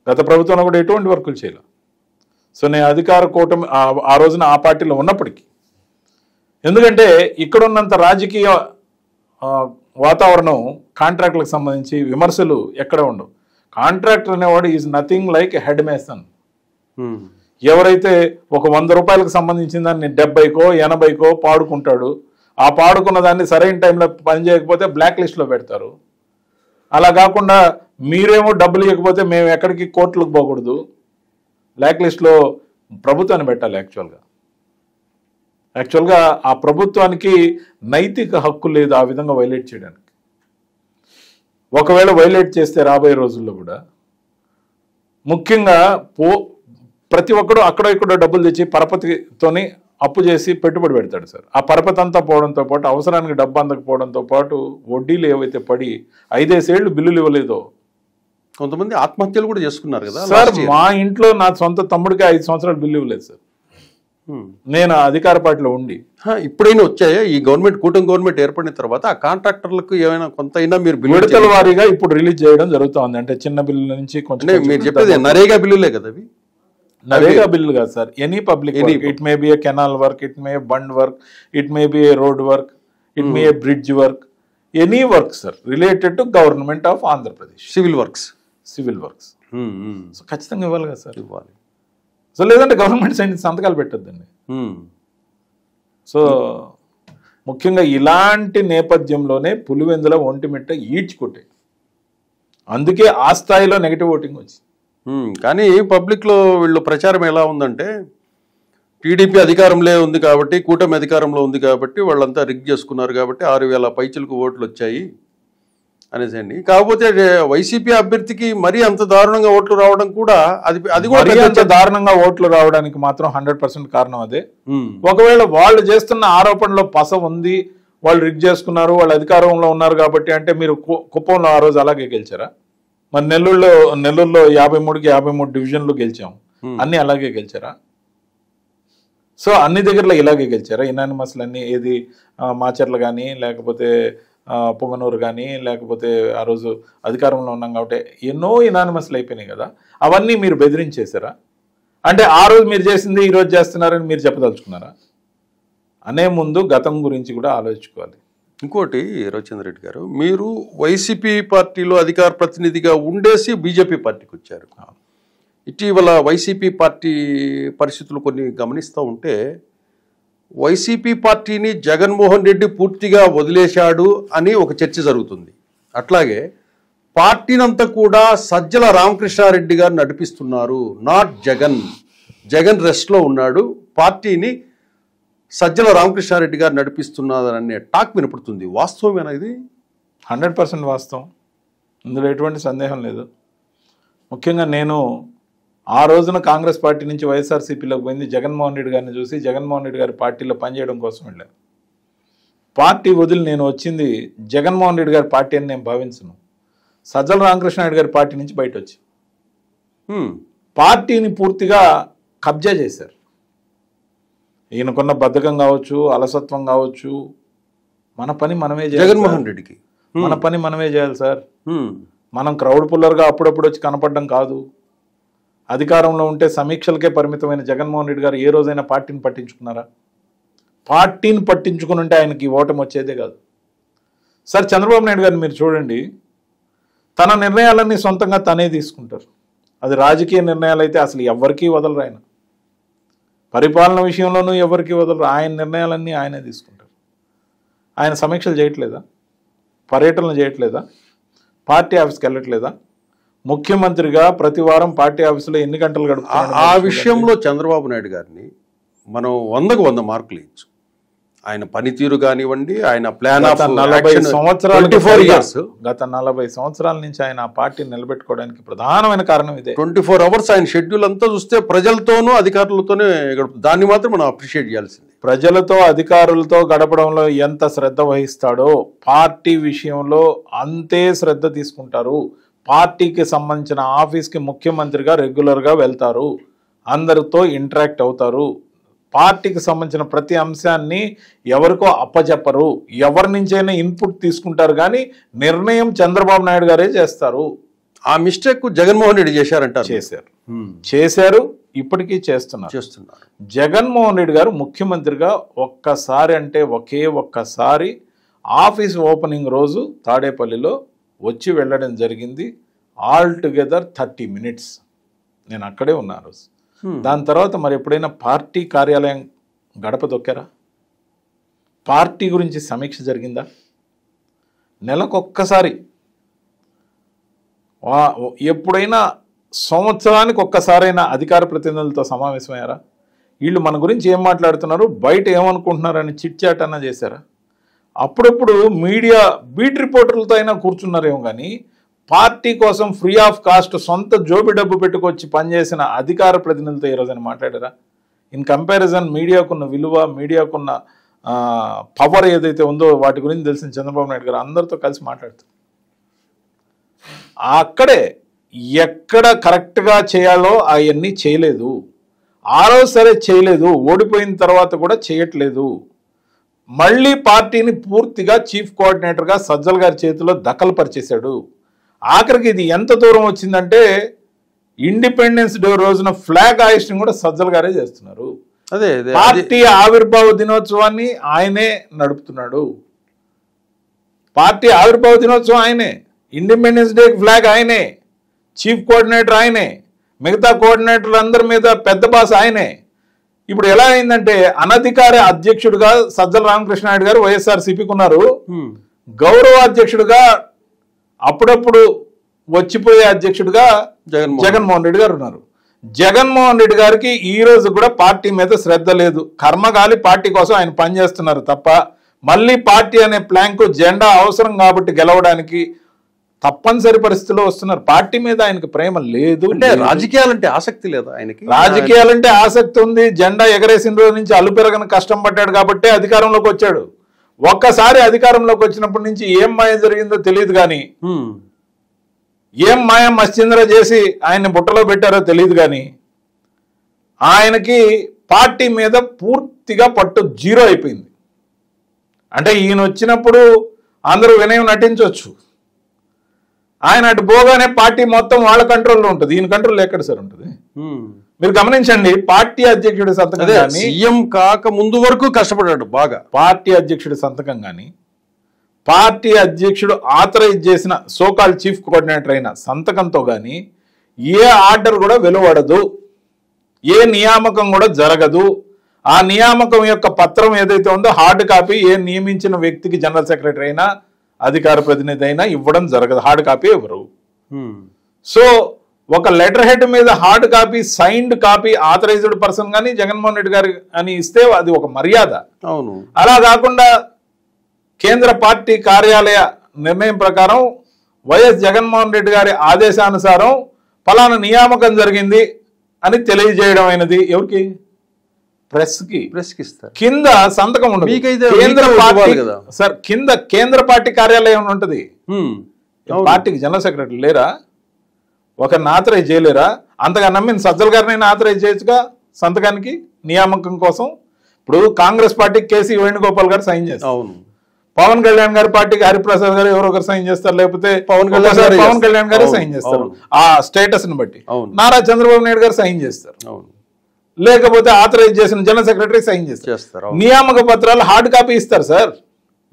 గత ప్రభుత్వంలో కూడా ఎటువంటి వర్కులు చేయలే. సో నేను అధికార కూటమి ఆ రోజున ఆ పార్టీలో ఉన్నప్పటికీ, ఎందుకంటే ఇక్కడ ఉన్నంత రాజకీయ వాతావరణం కాంట్రాక్టులకు సంబంధించి విమర్శలు ఎక్కడ ఉండవు. కాంట్రాక్టర్ అనేవాడు is nothing like head mason. ఎవరైతే ఒక 100 రూపాయలకు సంబంధించిన దాన్ని 70కో 80కో పాడుకుంటాడు, ఆ పాడుకున్న దాన్ని సరైన టైంలో పని చేయకపోతే బ్లాక్ లిస్ట్లో పెడతారు. అలా కాకుండా మీరేమో డబ్బులు ఇవ్వకపోతే మేము ఎక్కడికి కోర్టులకు పోకూడదు, బ్లాక్ లిస్ట్లో ప్రభుత్వాన్ని పెట్టాలి. యాక్చువల్గా ఆ ప్రభుత్వానికి నైతిక హక్కు లేదు ఆ విధంగా వైలేట్ చేయడానికి. ఒకవేళ వైలేట్ చేస్తే రాబోయే రోజుల్లో కూడా ముఖ్యంగా ప్రతి ఒక్కడు అక్కడో ఇక్కడో డబ్బులు తెచ్చి పరపతితోని అప్పు చేసి పెట్టుబడి పెడతాడు సార్. ఆ పరపతి అంతా పోవడంతో పాటు, అవసరానికి డబ్బు అందకపోవడంతో పాటు, వడ్డీలు ఏవైతే పడి 5 ఏళ్ళు బిల్లులు ఇవ్వలేదో,
కొంతమంది ఆత్మహత్యలు కూడా చేసుకున్నారు కదా
సార్. మా ఇంట్లో నా సొంత తమ్ముడికి 5 సంవత్సరాలు బిల్లు ఇవ్వలేదు సార్. నేను అధికార పార్టీలో ఉండి.
ఇప్పుడైనా వచ్చాయా ఈ కూటమి గవర్నమెంట్ ఏర్పడిన తర్వాత ఆ కాంట్రాక్టర్లకు ఏమైనా కొంత అయినా మీరు
విడతల వారీగా ఇప్పుడు రిలీజ్ చేయడం జరుగుతుంది. అంటే చిన్న బిల్లుల నుంచి కొంచెం.
మీరు చెప్పేది నరేగా బిల్లులే కదా అవి?
నరేగా బిల్లు కాదు sir, any public work. It may be A canal work, it may bund work, it may be A road work, it may A bridge work, any work sir related to government of Andhra Pradesh.
Civil works
so ఖచ్చితంగా ఇవ్వాలి కదా sir. ఇవ్వాలి. So లేదంటే government side సంతకాలు పెట్టొద్దండి. So ముఖ్యంగా ఇలాంటి నేపథ్యంలోనే పులివెందుల ఒంటిమిట్ట ఈడ్చుకుంటాయి. అందుకే ఆ స్థాయిలో నెగిటివ్ ఓటింగ్ వచ్చింది.
కానీ పబ్లిక్లో వీళ్ళు ప్రచారం ఎలా ఉందంటే, టీడీపీ అధికారంలో ఉంది కాబట్టి, కూటమి అధికారంలో ఉంది కాబట్టి వాళ్ళంతా రిగ్ చేసుకున్నారు కాబట్టి 6,000 పైచులకు ఓట్లు వచ్చాయి అనేసండి. కాకపోతే వైసీపీ అభ్యర్థికి మరీ అంత దారుణంగా ఓట్లు రావడం కూడా అది కూడా
అంత దారుణంగా ఓట్లు రావడానికి మాత్రం 100% కారణం అదే. ఒకవేళ వాళ్ళు చేస్తున్న ఆరోపణలో పస ఉంది, వాళ్ళు రిగ్ చేసుకున్నారు, వాళ్ళు అధికారంలో ఉన్నారు కాబట్టి అంటే మీరు కుప్పంలో ఆ రోజు అలాగే గెలిచారా? మరి నెల్లూరులో 53కి 53 డివిజన్లు గెలిచాం, అన్ని అలాగే గెలిచారా? సో అన్ని దగ్గరలో ఇలాగే గెలిచారా? ఇనానిమస్లు అన్ని ఏది మాచర్లు కానీ, లేకపోతే పొంగనూరు కానీ, లేకపోతే ఆ రోజు అధికారంలో ఉన్నాం కాబట్టి ఎన్నో ఇనానిమస్లు అయిపోయినాయి కదా. అవన్నీ మీరు బెదిరించేశారా? అంటే ఆ రోజు మీరు చేసింది ఈ రోజు చేస్తున్నారని మీరు చెప్పదలుచుకున్నారా? అనే ముందు గతం గురించి కూడా ఆలోచించుకోవాలి.
ఇంకోటి రవిచంద్ర రెడ్డి గారు, మీరు వైసీపీ పార్టీలో అధికార ప్రతినిధిగా ఉండేసి బీజేపీ పార్టీకి వచ్చారు. ఇటీవల వైసీపీ పార్టీ పరిస్థితులు కొన్ని గమనిస్తూ ఉంటే, వైసీపీ పార్టీని జగన్మోహన్ రెడ్డి పూర్తిగా వదిలేశాడు అని ఒక చర్చ జరుగుతుంది. అట్లాగే పార్టీనంతా కూడా సజ్జల రామకృష్ణారెడ్డి గారు నడిపిస్తున్నారు, నాట్ జగన్ రెస్ట్లో ఉన్నాడు, పార్టీని సజ్జల రామకృష్ణారెడ్డి గారు నడిపిస్తున్నారనే టాక్ వినపడుతుంది. వాస్తవమేనా ఇది?
100% వాస్తవం, ఇందులో ఎటువంటి సందేహం లేదు. ముఖ్యంగా నేను ఆ రోజున కాంగ్రెస్ పార్టీ నుంచి వైఎస్ఆర్సీపీలోకి పోయింది జగన్మోహన్ రెడ్డి గారిని చూసి, జగన్మోహన్ రెడ్డి గారి పార్టీలో పనిచేయడం కోసం వెళ్ళాను. పార్టీ వదిలి నేను వచ్చింది జగన్మోహన్ రెడ్డి గారి పార్టీ అని నేను భావించను. సజ్జల రామకృష్ణారెడ్డి గారి పార్టీ నుంచి బయట వచ్చి పార్టీని పూర్తిగా కబ్జా చేశారు. ఈయనకున్న బద్ధకం కావచ్చు, అలసత్వం కావచ్చు, మన పని మనమే చేయాలి.
జగన్మోహన్ రెడ్డికి
మన పని మనమే చేయాలి సార్. మనం క్రౌడ్ పుల్లర్గా అప్పుడప్పుడు వచ్చి కనపడడం కాదు. అధికారంలో ఉంటే సమీక్షలకే పరిమితమైన జగన్మోహన్ రెడ్డి గారు ఏ రోజైనా పార్టీని పట్టించుకున్నారా? పార్టీని పట్టించుకుని ఉంటే ఆయనకి ఓటమి వచ్చేదే కాదు. సార్ చంద్రబాబు నాయుడు గారిని మీరు చూడండి, తన నిర్ణయాలన్నీ సొంతంగా తనే తీసుకుంటారు. అది రాజకీయ నిర్ణయాలు అయితే అసలు ఎవరికీ వదలరు. ఆయన పరిపాలన విషయంలోనూ ఎవరికి వదలరు. ఆయన నిర్ణయాలన్నీ ఆయనే తీసుకుంటారు. ఆయన సమీక్షలు చేయట్లేదా? పర్యటనలు చేయట్లేదా? పార్టీ ఆఫీస్కి వెళ్ళట్లేదా? ముఖ్యమంత్రిగా ప్రతి వారం పార్టీ ఆఫీసులో ఎన్ని గంటలు గడుపుతారు?
ఆ విషయంలో చంద్రబాబు నాయుడు గారిని మనం 100కు 100 మార్కులు ఇచ్చు. ఆయన పనితీరు కానివ్వండి, ఆయన ప్లాన్ ఆఫ్
40 సంవత్సరాలు
24 years
గత 40 సంవత్సరాల నుంచి ఆయన ఆ పార్టీని నిలబెట్టుకోవడానికి ప్రధానమైన కారణం ఇదే.
24 hours ఆయన షెడ్యూల్ అంతా చూస్తే ప్రజలతోనూ అధికారులతోనే గడుపు. దాన్ని మాత్రం మనం అప్రిషియేట్ చేయాల్సింది.
ప్రజలతో అధికారులతో గడపడంలో ఎంత శ్రద్ధ వహిస్తాడో పార్టీ విషయంలో అంతే శ్రద్ధ తీసుకుంటారు. పార్టీకి సంబంధించిన ఆఫీస్కి ముఖ్యమంత్రిగా రెగ్యులర్గా వెళ్తారు, అందరితో ఇంటరాక్ట్ అవుతారు. పార్టీకి సంబంధించిన ప్రతి అంశాన్ని ఎవరికో అప్పచెప్పరు, ఎవరి నుంచైనా ఇన్పుట్ తీసుకుంటారు, కానీ నిర్ణయం చంద్రబాబు నాయుడు గారే చేస్తారు.
ఆ మిస్టేక్ జగన్మోహన్ రెడ్డి చేశారంటారు.
చేశారు, ఇప్పటికీ చేస్తున్నారు. జగన్మోహన్ రెడ్డి గారు ముఖ్యమంత్రిగా ఒక్కసారి అంటే ఒక్కసారి ఆఫీస్ ఓపెనింగ్ రోజు తాడేపల్లిలో వచ్చి వెళ్ళడం జరిగింది. ఆల్ టుగెదర్ 30 minutes నేను అక్కడే ఉన్నా రోజు. దాని తర్వాత మరి ఎప్పుడైనా పార్టీ కార్యాలయం గడప దొక్కారా? పార్టీ గురించి సమీక్ష జరిగిందా? నెలకొక్కసారి, ఎప్పుడైనా సంవత్సరానికి ఒక్కసారైనా అధికార ప్రతినిధులతో సమావేశమయ్యారా? వీళ్ళు మన గురించి ఏం మాట్లాడుతున్నారు, బయట ఏమనుకుంటున్నారని చిట్ చాట్ అన్నా చేశారా? అప్పుడప్పుడు మీడియా బీట్ రిపోర్టర్లతో అయినా కూర్చున్నారేమో, కానీ పార్టీ కోసం ఫ్రీ ఆఫ్ కాస్ట్ సొంత జోబి డబ్బు పెట్టుకొచ్చి పనిచేసిన అధికార ప్రతినిధులతో ఈరోజైనా మాట్లాడారా? ఇన్ కంపారిజన్ మీడియాకున్న విలువ, మీడియాకున్న పవర్ ఏదైతే ఉందో వాటి గురించి తెలిసిన చంద్రబాబు నాయుడు గారు అందరితో కలిసి మాట్లాడుతారు. అక్కడే ఎక్కడ కరెక్ట్గా చేయాలో అవన్నీ చేయలేదు. ఆ రోజు సరే చేయలేదు, ఓడిపోయిన తర్వాత కూడా చేయట్లేదు. మళ్ళీ పార్టీని పూర్తిగా చీఫ్ కోఆర్డినేటర్గా సజ్జల్ గారి చేతిలో దఖలు పరిచేశాడు. ఆఖరికి ఇది ఎంత దూరం వచ్చిందంటే ఇండిపెండెన్స్ డే రోజున ఫ్లాగ్ హాయిస్టింగ్ కూడా సజ్జల్ గారే చేస్తున్నారు.
అదే
పార్టీ ఆవిర్భావ దినోత్సవాన్ని ఆయనే నడుపుతున్నాడు. పార్టీ ఆవిర్భావ దినోత్సవం ఆయనే, ఇండిపెండెన్స్ డే ఫ్లాగ్ ఆయనే, చీఫ్ కోఆర్డినేటర్ ఆయనే, మిగతా కోఆర్డినేటర్లు అందరి మీద పెద్ద బాస్ ఆయనే. ఇప్పుడు ఎలా అయిందంటే అనధికార అధ్యక్షుడిగా సజ్జల రామకృష్ణారెడ్డి గారు వైఎస్ఆర్సీపీకి ఉన్నారు, గౌరవ అధ్యక్షుడిగా అప్పుడప్పుడు వచ్చిపోయే అధ్యక్షుడిగా జగన్మోహన్ రెడ్డి గారు ఉన్నారు. జగన్మోహన్ రెడ్డి గారికి ఈ రోజు కూడా పార్టీ మీద శ్రద్ధ లేదు. కర్మగాలి పార్టీ కోసం ఆయన పనిచేస్తున్నారు తప్ప మళ్ళీ పార్టీ అనే ప్లాంకు జెండా అవసరం కాబట్టి గెలవడానికి తప్పనిసరి పరిస్థితుల్లో వస్తున్నారు. పార్టీ మీద ఆయనకు ప్రేమ లేదు.
అంటే రాజకీయాలంటే ఆసక్తి లేదా ఆయనకి?
రాజకీయాలంటే ఆసక్తి ఉంది. జెండా ఎగరేసిన రోజు నుంచి అల్లు పెరగని కష్టం పట్టాడు కాబట్టి అధికారంలోకి వచ్చాడు. ఒక్కసారి అధికారంలోకి వచ్చినప్పటి నుంచి ఏం మాయ జరిగిందో తెలియదు, కానీ ఏం మాయ మశ్చంద్ర చేసి ఆయన్ని బుట్టలో పెట్టారో తెలియదు, కానీ ఆయనకి పార్టీ మీద పూర్తిగా పట్టు జీరో అయిపోయింది. అంటే ఈయన వచ్చినప్పుడు అందరూ వినయం నటించవచ్చు, ఆయన అటు పోగానే పార్టీ మొత్తం వాళ్ళ కంట్రోల్లో ఉంటుంది. ఈయన కంట్రోల్ ఎక్కడ సార్ ఉంటుంది? మీరు గమనించండి, పార్టీ అధ్యక్షుడి సంతకం కానీ,
సీఎం కాక ముందు వరకు కష్టపడ్డాడు బాగా.
పార్టీ అధ్యక్షుడి సంతకం కానీ, పార్టీ అధ్యక్షుడు ఆథరైజ్ చేసిన సోకాల్ చీఫ్ కోఆర్డినేటర్ అయిన సంతకంతో కానీ ఏ ఆర్డర్ కూడా వెలువడదు, ఏ నియామకం కూడా జరగదు. ఆ నియామకం యొక్క పత్రం ఏదైతే ఉందో హార్డ్ కాపీ ఏ నియమించిన వ్యక్తికి జనరల్ సెక్రటరీ అయినా అధికార ప్రతినిధి అయినా ఇవ్వడం జరగదు, హార్డ్ కాపీ ఎవరు. సో ఒక లెటర్ హెడ్ మీద hard copy, signed copy authorised person కానీ జగన్మోహన్ రెడ్డి గారు అని ఇస్తే అది ఒక మర్యాద.
అవును,
అలా కాకుండా కేంద్ర పార్టీ కార్యాలయ నిర్ణయం ప్రకారం వైఎస్ జగన్మోహన్ రెడ్డి గారి ఆదేశానుసారం ఫలానా నియామకం జరిగింది అని తెలియజేయడం అయినది ఎవరికి? ప్రెస్కి ఇస్తారు. కింద సంతకం ఉండదు. కేంద్ర పార్టీ సార్, కింద కేంద్ర పార్టీ కార్యాలయం ఉంటుంది. పార్టీకి జనరల్ సెక్రటరీ లేరా? ఒకరిని ఆథరైజ్ చేయలేరా? అంతగా నమ్మిన సజ్జల గారినైనా ఆథరైజ్ చేయొచ్చుగా సంతకానికి నియామకం కోసం. ఇప్పుడు కాంగ్రెస్ పార్టీకి కేసీ వేణుగోపాల్ గారు సైన్ చేస్తారు. పవన్ కళ్యాణ్ గారి పార్టీకి హరిప్రసాద్ గారు ఎవరో ఒకరు సైన్ చేస్తారు, లేకపోతే
పవన్
కళ్యాణ్ గారు సైన్ చేస్తారు ఆ స్టేటస్ ని బట్టి. నారా చంద్రబాబు నాయుడు గారు సైన్ చేస్తారు, లేకపోతే ఆథరైజ్ చేసిన జనరల్ సెక్రటరీ సైన్ చేస్తారు. నియామక పత్రాలు హార్డ్ కాపీ ఇస్తారు సార్.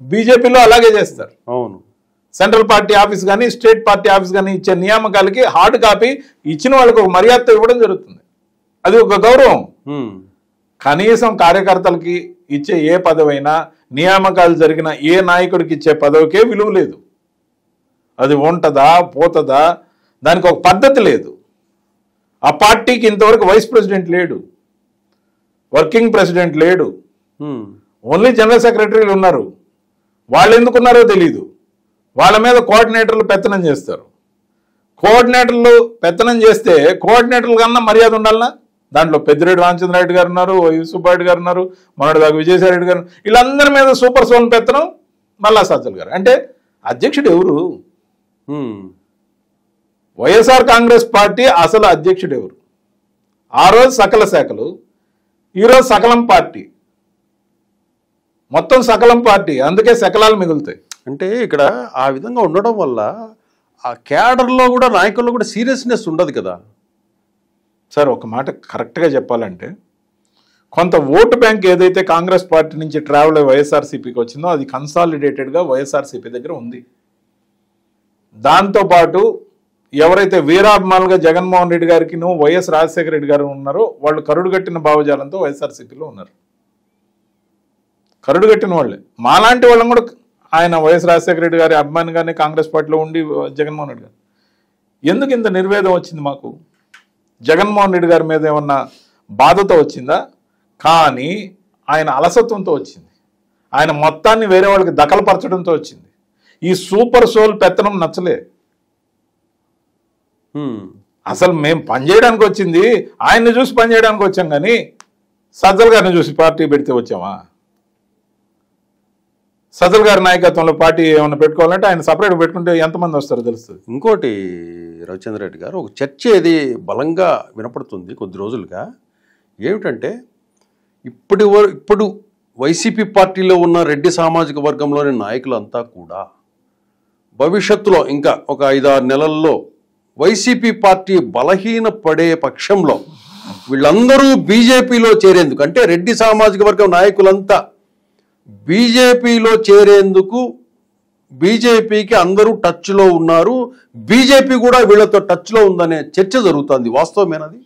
బీజేపీలో అలాగే చేస్తారు.
అవును,
సెంట్రల్ పార్టీ ఆఫీస్ కానీ స్టేట్ పార్టీ ఆఫీస్ కానీ ఇచ్చే నియామకాలకి హార్డ్ కాపీ ఇచ్చిన వాళ్ళకి ఒక మర్యాద ఇవ్వడం జరుగుతుంది. అది ఒక గౌరవం. కనీసం కార్యకర్తలకి ఇచ్చే ఏ పదవైనా, నియామకాలు జరిగిన ఏ నాయకుడికి ఇచ్చే పదవికే విలువ లేదు. అది ఉంటుందా పోతుందా, దానికి ఒక పద్ధతి లేదు. ఆ పార్టీకి ఇంతవరకు వైస్ ప్రెసిడెంట్ లేడు, వర్కింగ్ ప్రెసిడెంట్ లేడు, ఓన్లీ జనరల్ సెక్రటరీలు ఉన్నారు. వాళ్ళు ఎందుకున్నారో తెలీదు. వాళ్ళ మీద కోఆర్డినేటర్లు పెత్తనం చేస్తారు. కోఆర్డినేటర్లు పెత్తనం చేస్తే కోఆర్డినేటర్ల కన్నా మర్యాద ఉండాలనా? దాంట్లో పెద్దిరెడ్డి రామచంద్రారెడ్డి గారు ఉన్నారు, సుబ్బారెడ్డి గారు ఉన్నారు, మొన్నటిదాకా విజయసాయిరెడ్డి గారు, వీళ్ళందరి మీద సూపర్ సోన్ పెత్తనం మల్లా సజ్జల్ గారు. అంటే అధ్యక్షుడు ఎవరు? వైఎస్ఆర్ కాంగ్రెస్ పార్టీ అసలు అధ్యక్షుడు ఎవరు? ఆ రోజు సకల శాఖలు, ఈరోజు సకలం పార్టీ, మొత్తం సకలం పార్టీ. అందుకే శకలాలు మిగులుతాయి.
అంటే ఇక్కడ ఆ విధంగా ఉండడం వల్ల ఆ క్యాడర్లో కూడా నాయకుల్లో కూడా సీరియస్నెస్ ఉండదు కదా
సార్. ఒక మాట కరెక్ట్గా చెప్పాలంటే, కొంత ఓటు బ్యాంక్ ఏదైతే కాంగ్రెస్ పార్టీ నుంచి ట్రావెల్ అయ్యి వైఎస్ఆర్సీపీకి వచ్చిందో అది కన్సాలిడేటెడ్గా వైఎస్ఆర్సీపీ దగ్గర ఉంది. దాంతోపాటు ఎవరైతే వీరాభిమానులుగా జగన్మోహన్ రెడ్డి గారికి వైఎస్ రాజశేఖర రెడ్డి గారు ఉన్నారో వాళ్ళు కరుడుగట్టిన భావజాలంతో వైఎస్ఆర్సీపీలో ఉన్నారు. కరుడుగట్టిన వాళ్ళే. మాలాంటి వాళ్ళం కూడా ఆయన వైఎస్ రాజశేఖర రెడ్డి గారి అభిమానిగానే కాంగ్రెస్ పార్టీలో ఉండి జగన్మోహన్ రెడ్డి గారు. ఎందుకు ఇంత నిర్వేదం వచ్చింది మాకు? జగన్మోహన్ రెడ్డి గారి మీద ఏమన్నా బాధతో వచ్చిందా? కానీ ఆయన అలసత్వంతో వచ్చింది. ఆయన మొత్తాన్ని వేరే వాళ్ళకి దఖలుపరచడంతో వచ్చింది. ఈ సూపర్ సోల్ పెత్తనం నచ్చలే. అసలు మేము పనిచేయడానికి వచ్చింది ఆయన్ని చూసి పనిచేయడానికి వచ్చాం, కానీ సజ్జల్ గారిని చూసి పార్టీ పెడితే వచ్చామా? సజ్జల్ గారి నాయకత్వంలో పార్టీ ఏమైనా పెట్టుకోవాలంటే ఆయన సపరేట్ పెట్టుకుంటే ఎంతమంది వస్తారో తెలుస్తుంది.
ఇంకోటి రవిచంద్ర రెడ్డి గారు, ఒక చర్చ ఏది బలంగా వినపడుతుంది కొద్ది రోజులుగా. ఏమిటంటే ఇప్పుడు వైసీపీ పార్టీలో ఉన్న రెడ్డి సామాజిక వర్గంలోని నాయకులంతా కూడా భవిష్యత్తులో ఇంకా ఒక 5-6 నెలల్లో వైసీపీ పార్టీ బలహీన పడే పక్షంలో వీళ్ళందరూ బీజేపీలో చేరేందుకు, అంటే రెడ్డి సామాజిక వర్గం నాయకులంతా బీజేపీలో చేరేందుకు బీజేపీకి అందరూ టచ్లో ఉన్నారు, బీజేపీ కూడా వీళ్ళతో టచ్లో ఉందనే చర్చ జరుగుతుంది. వాస్తవమేనది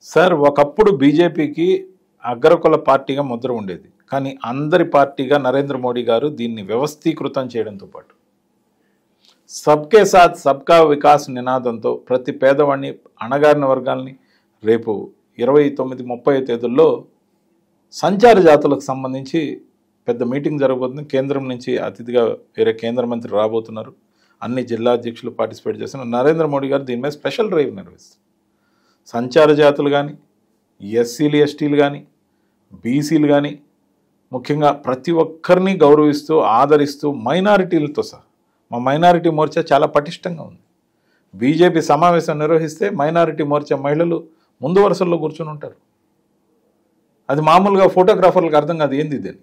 సార్? ఒకప్పుడు బీజేపీకి అగ్రకుల పార్టీగా ముద్ర ఉండేది, కానీ అందరి పార్టీగా నరేంద్ర మోడీ గారు దీన్ని వ్యవస్థీకృతం చేయడంతో పాటు సబ్కే సాత్ సబ్కా వికాస్ నినాదంతో ప్రతి పేదవాడిని, అణగారిన వర్గాల్ని రేపు 29-30 తేదీల్లో సంచార జాతులకు సంబంధించి పెద్ద మీటింగ్ జరగబోతుంది. కేంద్రం నుంచి అతిథిగా వేరే కేంద్ర మంత్రి రాబోతున్నారు. అన్ని జిల్లా అధ్యక్షులు పార్టిసిపేట్ చేస్తున్నారు. నరేంద్ర మోడీ గారు దీని మీద స్పెషల్ డ్రైవ్ నిర్వహిస్తారు. సంచార జాతులు కానీ, ఎస్సీలు ఎస్టీలు కానీ, బీసీలు కానీ, ముఖ్యంగా ప్రతి ఒక్కరిని గౌరవిస్తూ ఆదరిస్తూ మైనారిటీలతో సహా, మా మైనారిటీ మోర్చా చాలా పటిష్టంగా ఉంది. బీజేపీ సమావేశం నిర్వహిస్తే మైనారిటీ మోర్చా మహిళలు ముందు వరుసల్లో కూర్చొని ఉంటారు. అది మామూలుగా ఫోటోగ్రాఫర్లకు అర్థం కాదు ఏంది ఇదని.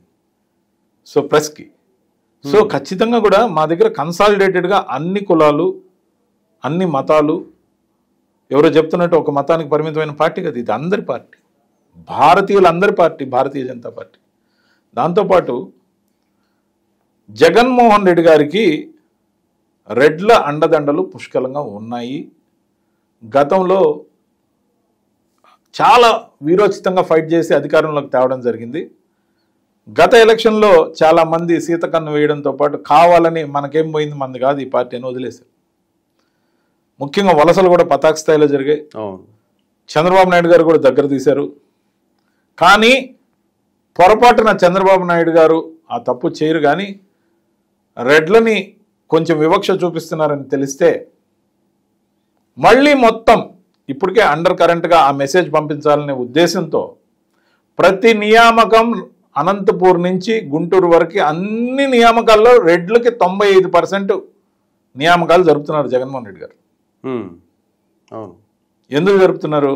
సో ప్రెస్కి సో ఖచ్చితంగా కూడా మా దగ్గర కన్సాలిడేటెడ్గా అన్ని కులాలు, అన్ని మతాలు, ఎవరో చెప్తున్నట్టు ఒక మతానికి పరిమితమైన పార్టీ కదా ఇది, అందరి పార్టీ, భారతీయులందరి పార్టీ భారతీయ జనతా పార్టీ. దాంతోపాటు జగన్మోహన్ రెడ్డి గారికి రెడ్ల అండదండలు పుష్కలంగా ఉన్నాయి. గతంలో చాలా వీరోచితంగా ఫైట్ చేసి అధికారంలోకి తేవడం జరిగింది. గత ఎలక్షన్లో చాలామంది సీతకన్ను వేయడంతో పాటు కావాలని మనకేం పోయింది మంది కాదు ఈ పార్టీ అని వదిలేశారు. ముఖ్యంగా వలసలు కూడా పతాక స్థాయిలో జరిగాయి. చంద్రబాబు నాయుడు గారు కూడా దగ్గర తీశారు. కానీ పొరపాటున చంద్రబాబు నాయుడు గారు ఆ తప్పు చేయరు, కానీ రెడ్లని కొంచెం వివక్ష చూపిస్తున్నారని తెలిస్తే మళ్ళీ మొత్తం ఇప్పటికే అండర్ కరెంట్గా ఆ మెసేజ్ పంపించాలనే ఉద్దేశంతో ప్రతి నియామకం అనంతపూర్ నుంచి గుంటూరు వరకు అన్ని నియామకాల్లో రెడ్లకి 95% నియామకాలు జరుపుతున్నారు జగన్మోహన్ రెడ్డి గారు. ఎందుకు జరుపుతున్నారు?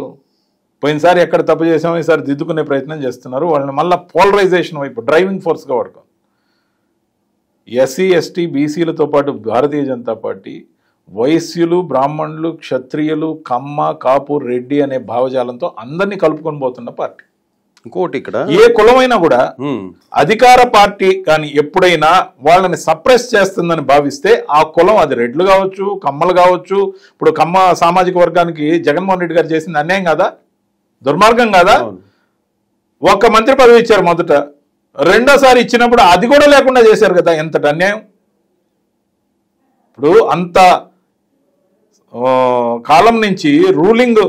పోయినసారి ఎక్కడ తప్పు చేసామో ఈసారి దిద్దుకునే ప్రయత్నం చేస్తున్నారు. వాళ్ళని మళ్ళీ పోలరైజేషన్ వైపు డ్రైవింగ్ ఫోర్స్గా వాడుకో. ఎస్సీ ఎస్టీ బీసీలతో పాటు భారతీయ జనతా పార్టీ వైశ్యులు, బ్రాహ్మణులు, క్షత్రియులు, కమ్మ, కాపు, రెడ్డి అనే భావజాలంతో అందరినీ కలుపుకొని పోతున్న పార్టీ.
ఇంకోటి ఇక్కడ
ఏ కులమైనా కూడా అధికార పార్టీ కానీ ఎప్పుడైనా వాళ్ళని సప్రెస్ చేస్తుందని భావిస్తే ఆ కులం, అది రెడ్లు కావచ్చు, కమ్మలు కావచ్చు, ఇప్పుడు కమ్మ సామాజిక వర్గానికి జగన్మోహన్ రెడ్డి గారు చేసింది అన్యాయం కాదా, దుర్మార్గం కాదా? ఒక్క మంత్రి పదవి ఇచ్చారు మొదట, రెండోసారి ఇచ్చినప్పుడు అది కూడా లేకుండా చేశారు కదా, ఎంతటి అన్యాయం. ఇప్పుడు అంత కాలం నుంచి రూలింగ్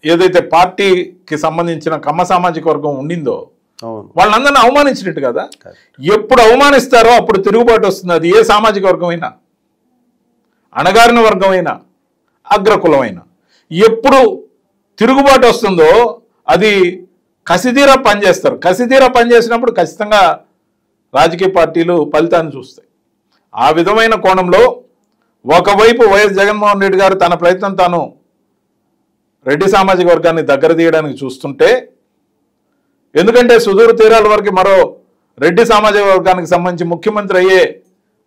ఏదైతే పార్టీకి సంబంధించిన కమ్మ సామాజిక వర్గం ఉండిందో వాళ్ళందరినీ అవమానించినట్టు కదా. ఎప్పుడు అవమానిస్తారో అప్పుడు తిరుగుబాటు వస్తుంది. అది ఏ సామాజిక వర్గమైనా, అణగారిన వర్గమైనా, అగ్రకులమైనా, ఎప్పుడు తిరుగుబాటు వస్తుందో అది కసిదీరా పనిచేస్తారు. కసిదీరా పనిచేసినప్పుడు ఖచ్చితంగా రాజకీయ పార్టీలు ఫలితాన్ని చూస్తాయి. ఆ విధమైన కోణంలో ఒకవైపు వైఎస్ జగన్మోహన్ రెడ్డి గారు తన ప్రయత్నం తాను రెడ్డి సామాజిక వర్గాన్ని దగ్గర తీయడానికి చూస్తుంటే, ఎందుకంటే సుదూర తీరాల వరకు మరో రెడ్డి సామాజిక వర్గానికి సంబంధించి ముఖ్యమంత్రి అయ్యే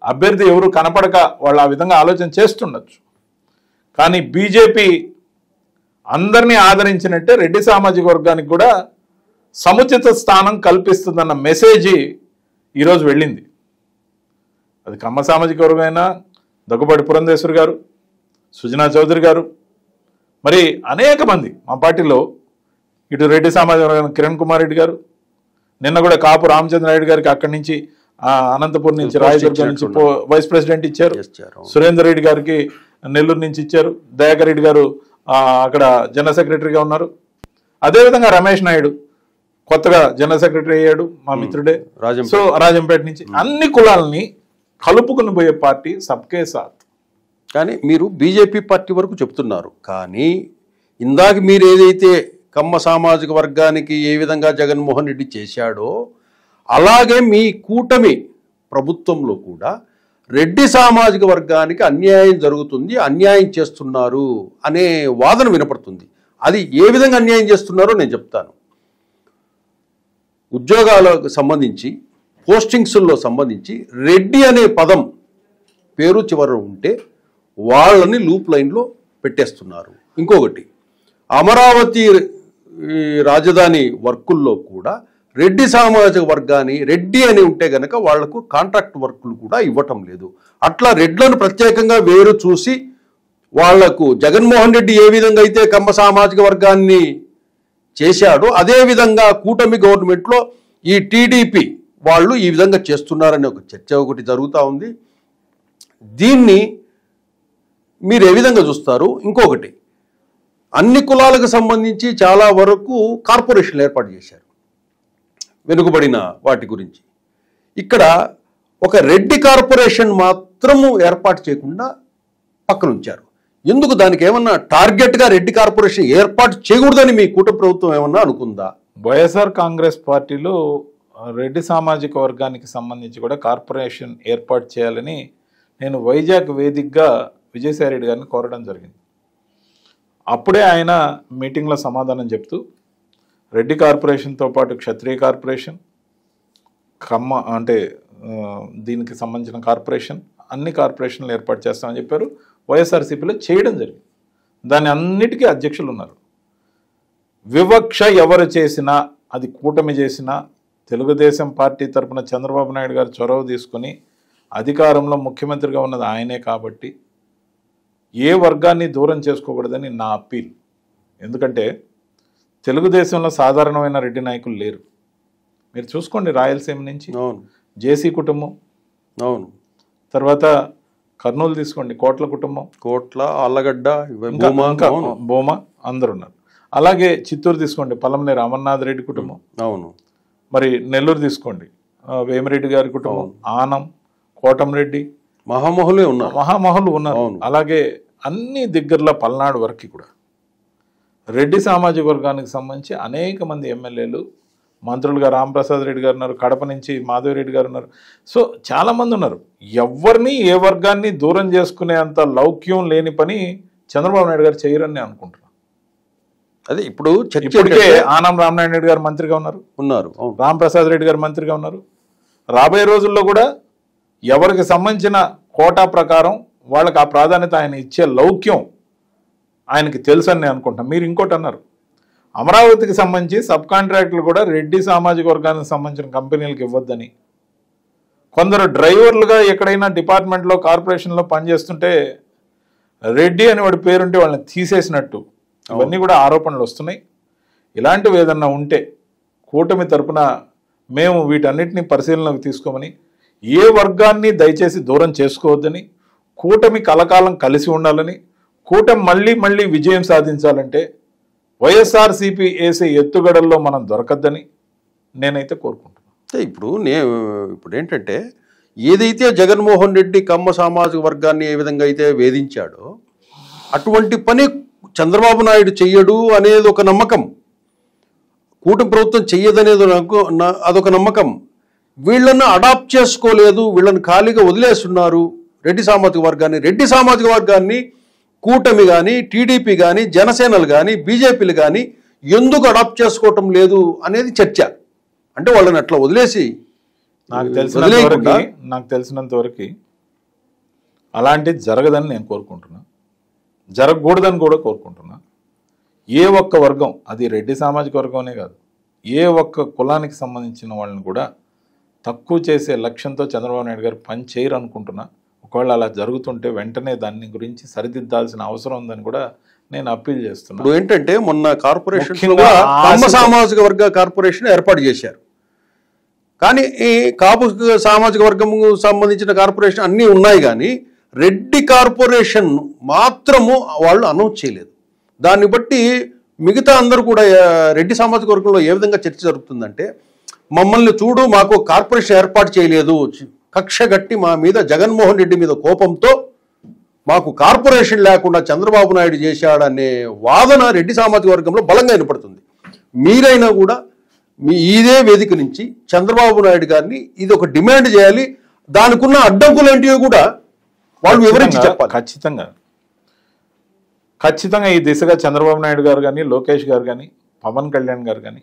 అభ్యర్థి ఎవరు కనపడక వాళ్ళు ఆ విధంగా ఆలోచన చేస్తుండొచ్చు. కానీ బీజేపీ అందరినీ ఆదరించినట్టే రెడ్డి సామాజిక వర్గానికి కూడా సముచిత స్థానం కల్పిస్తుందన్న మెసేజ్ ఈరోజు వెళ్ళింది. అది కమ్మ సామాజిక వర్గమైనా, దగ్గుబాటి పురంధేశ్వరి గారు, సుజనా చౌదరి గారు, మరి అనేక మంది మా పార్టీలో, ఇటు రెడ్డి సామాజిక వర్గం కిరణ్ కుమార్ రెడ్డి గారు, నిన్న కూడా కాపు రామచంద్రారెడ్డి గారికి అక్కడి నుంచి అనంతపురం నుంచి, రాయదుర్గం నుంచి వైస్ ప్రెసిడెంట్ ఇచ్చారు. సురేందర్ రెడ్డి గారికి నెల్లూరు నుంచి ఇచ్చారు. దయాకర్ రెడ్డి గారు అక్కడ జనరల్ సెక్రటరీగా ఉన్నారు. అదేవిధంగా రమేష్ నాయుడు కొత్తగా జనరల్ సెక్రటరీ అయ్యాడు, మా మిత్రుడే. సో రాజంపేట నుంచి అన్ని కులాలని కలుపుకుని పోయే పార్టీ సబ్కే సాత్.
కానీ మీరు బీజేపీ పార్టీ వరకు చెప్తున్నారు, కానీ ఇందాక మీరు ఏదైతే కమ్మ సామాజిక వర్గానికి ఏ విధంగా జగన్మోహన్ రెడ్డి చేశాడో అలాగే మీ కూటమి ప్రభుత్వంలో కూడా రెడ్డి సామాజిక వర్గానికి అన్యాయం జరుగుతుంది, అన్యాయం చేస్తున్నారు అనే వాదన వినపడుతుంది. అది ఏ విధంగా అన్యాయం చేస్తున్నారో నేను చెప్తాను. ఉద్యోగాలకు సంబంధించి, పోస్టింగ్స్లో సంబంధించి రెడ్డి అనే పదం పేరు చివర ఉంటే వాళ్ళని లూప్ లైన్లో పెట్టేస్తున్నారు. ఇంకొకటి, అమరావతి రాజధాని వర్కుల్లో కూడా రెడ్డి సామాజిక వర్గాన్ని రెడ్డి అని ఉంటే గనక వాళ్లకు కాంట్రాక్ట్ వర్కులు కూడా ఇవ్వటం లేదు. అట్లా రెడ్లను ప్రత్యేకంగా వేరు చూసి వాళ్లకు జగన్మోహన్ రెడ్డి ఏ విధంగా అయితే కమ్మ సామాజిక వర్గాన్ని చేశాడో అదేవిధంగా కూటమి గవర్నమెంట్లో ఈ టీడీపీ వాళ్ళు ఈ విధంగా చేస్తున్నారనే ఒక చర్చ ఒకటి జరుగుతూ ఉంది. దీన్ని మీరు ఏ విధంగా చూస్తారు? ఇంకొకటి, అన్ని కులాలకు సంబంధించి చాలా వరకు కార్పొరేషన్లు ఏర్పాటు చేశారు వెనుకబడిన వాటి గురించి. ఇక్కడ ఒక రెడ్డి కార్పొరేషన్ మాత్రము ఏర్పాటు చేయకుండా పక్కన ఉంచారు. ఎందుకు? దానికి ఏమన్నా టార్గెట్గా రెడ్డి కార్పొరేషన్ ఏర్పాటు చేయకూడదని మీ కూటమి ప్రభుత్వం ఏమన్నా అనుకుందా?
వైఎస్ఆర్ కాంగ్రెస్ పార్టీలో రెడ్డి సామాజిక వర్గానికి సంబంధించి కూడా కార్పొరేషన్ ఏర్పాటు చేయాలని నేను వైజాగ్ వేదికగా విజయసాయి రెడ్డి గారిని కోరడం జరిగింది. అప్పుడే ఆయన మీటింగ్లో సమాధానం చెప్తూ రెడ్డి కార్పొరేషన్తో పాటు క్షత్రియ కార్పొరేషన్, కమ్మ అంటే దీనికి సంబంధించిన కార్పొరేషన్, అన్ని కార్పొరేషన్లు ఏర్పాటు చేస్తామని చెప్పారు. వైఎస్ఆర్సీపీలో చేయడం జరిగింది. దాని అన్నిటికీ అధ్యక్షులు ఉన్నారు. వివక్ష ఎవరు చేసినా, అది కూటమి చేసినా, తెలుగుదేశం పార్టీ తరఫున చంద్రబాబు నాయుడు గారు చొరవ తీసుకుని అధికారంలో ముఖ్యమంత్రిగా ఉన్నది ఆయనే కాబట్టి ఏ వర్గాన్ని దూరం చేసుకోకూడదని నా అప్పీల్. ఎందుకంటే తెలుగుదేశంలో సాధారణమైన రెడ్డి నాయకులు లేరు. మీరు చూసుకోండి, రాయలసీమ నుంచి జేసీ కుటుంబం, అవును, తర్వాత కర్నూలు తీసుకోండి, కోట్ల కుటుంబం,
కోట్ల, ఆళ్ళగడ్డ,
బోమ అందరు ఉన్నారు. అలాగే చిత్తూరు తీసుకోండి, పల్లంనేని అమర్నాథ్ రెడ్డి కుటుంబం, అవును. మరి నెల్లూరు తీసుకోండి, వేమిరెడ్డి గారి కుటుంబం, ఆనం, కోటంరెడ్డి,
మహామహులే ఉన్నారు,
మహామహులు ఉన్నారు. అలాగే అన్ని దగ్గరలో పల్నాడు వరకు కూడా రెడ్డి సామాజిక వర్గానికి సంబంధించి అనేక మంది ఎమ్మెల్యేలు, మంత్రులుగా రాంప్రసాద్ రెడ్డి గారు ఉన్నారు, కడప నుంచి మాధవరెడ్డి గారు ఉన్నారు. సో చాలామంది ఉన్నారు. ఎవరిని ఏ వర్గాన్ని దూరం చేసుకునే అంత లౌక్యం లేని పని చంద్రబాబు నాయుడు గారు చేయరని అనుకుంటున్నాను.
అదే ఇప్పుడు
ఇప్పటికే ఆనం రామనారాయణ రెడ్డి గారు మంత్రిగా ఉన్నారు, రాంప్రసాద్ రెడ్డి గారు మంత్రిగా ఉన్నారు. రాబోయే రోజుల్లో కూడా ఎవరికి సంబంధించిన కోటా ప్రకారం వాళ్ళకి ఆ ప్రాధాన్యత ఆయన ఇచ్చే లౌక్యం ఆయనకి తెలుసు అని నేను అనుకుంటాను. మీరు ఇంకోటి అన్నారు, అమరావతికి సంబంధించి సబ్ కాంట్రాక్టులు కూడా రెడ్డి సామాజిక వర్గానికి సంబంధించిన కంపెనీలకు ఇవ్వద్దని, కొందరు డ్రైవర్లుగా ఎక్కడైనా డిపార్ట్మెంట్లో కార్పొరేషన్లో పనిచేస్తుంటే రెడ్డి అని వాడి పేరుంటే వాళ్ళని తీసేసినట్టు, ఇవన్నీ కూడా ఆరోపణలు వస్తున్నాయి. ఇలాంటివి ఏదన్నా ఉంటే కూటమి తరపున మేము వీటన్నిటిని పరిశీలనకు తీసుకోమని, ఏ వర్గాన్ని దయచేసి దూరం చేసుకోవద్దని, కూటమి కలకాలం కలిసి ఉండాలని, కూటమి మళ్ళీ మళ్ళీ విజయం సాధించాలంటే వైఎస్ఆర్సీపీ వేసే ఎత్తుగడల్లో మనం దొరకద్దని నేనైతే కోరుకుంటున్నాను.
ఇప్పుడు ఏంటంటే ఏదైతే జగన్మోహన్ రెడ్డి కమ్మ సామాజిక వర్గాన్ని ఏ విధంగా అయితే వేధించాడో అటువంటి పని చంద్రబాబు నాయుడు చెయ్యడు అనేది ఒక నమ్మకం, కూటమి ప్రభుత్వం చెయ్యదనేది అదొక నమ్మకం. వీళ్ళను అడాప్ట్ చేసుకోలేదు, వీళ్ళని ఖాళీగా వదిలేస్తున్నారు రెడ్డి సామాజిక వర్గాన్ని కూటమి కానీ, టీడీపీ కానీ, జనసేనలు కానీ, బీజేపీలు కానీ ఎందుకు అడాప్ట్ చేసుకోవటం లేదు అనేది చర్చ. అంటే వాళ్ళని అట్లా వదిలేసి
నాకు తెలిసినంత వరకు అలాంటిది జరగదని నేను కోరుకుంటున్నా, జరగకూడదని కూడా కోరుకుంటున్నా. ఏ ఒక్క వర్గం, అది రెడ్డి సామాజిక వర్గం కాదు, ఏ ఒక్క కులానికి సంబంధించిన వాళ్ళని కూడా తక్కువ చేసే లక్ష్యంతో చంద్రబాబు నాయుడు గారు పని చేయరు అనుకుంటున్నా. ఒకవేళ అలా జరుగుతుంటే వెంటనే దాని గురించి సరిదిద్దాల్సిన అవసరం ఉందని కూడా నేను అప్పీల్ చేస్తున్నాను.
ఇప్పుడు ఏంటంటే మొన్న కార్పొరేషన్ సామాజిక వర్గ కార్పొరేషన్ ఏర్పాటు చేశారు, కానీ ఈ కాపు సామాజిక వర్గము సంబంధించిన కార్పొరేషన్ అన్నీ ఉన్నాయి, కానీ రెడ్డి కార్పొరేషన్ మాత్రము వాళ్ళు అనౌన్స్ చేయలేదు. దాన్ని బట్టి మిగతా అందరూ కూడా రెడ్డి సామాజిక వర్గంలో ఏ విధంగా చర్చ జరుగుతుందంటే, మమ్మల్ని చూడు మాకు కార్పొరేషన్ ఏర్పాటు చేయలేదు, కక్ష గట్టి మా మీద జగన్మోహన్ రెడ్డి మీద కోపంతో మాకు కార్పొరేషన్ లేకుండా చంద్రబాబు నాయుడు చేశాడనే వాదన రెడ్డి సామాజిక వర్గంలో బలంగా వినపడుతుంది. మీరైనా కూడా ఇదే వేదిక నుంచి చంద్రబాబు నాయుడు గారిని ఇది ఒక డిమాండ్ చేయాలి, దానికి ఉన్న అడ్డంకులు ఏంటివో కూడా వాళ్ళు వివరించి చెప్పాలి.
ఖచ్చితంగా ఈ దిశగా చంద్రబాబు నాయుడు గారు కానీ, లోకేష్ గారు కానీ, పవన్ కళ్యాణ్ గారు కానీ,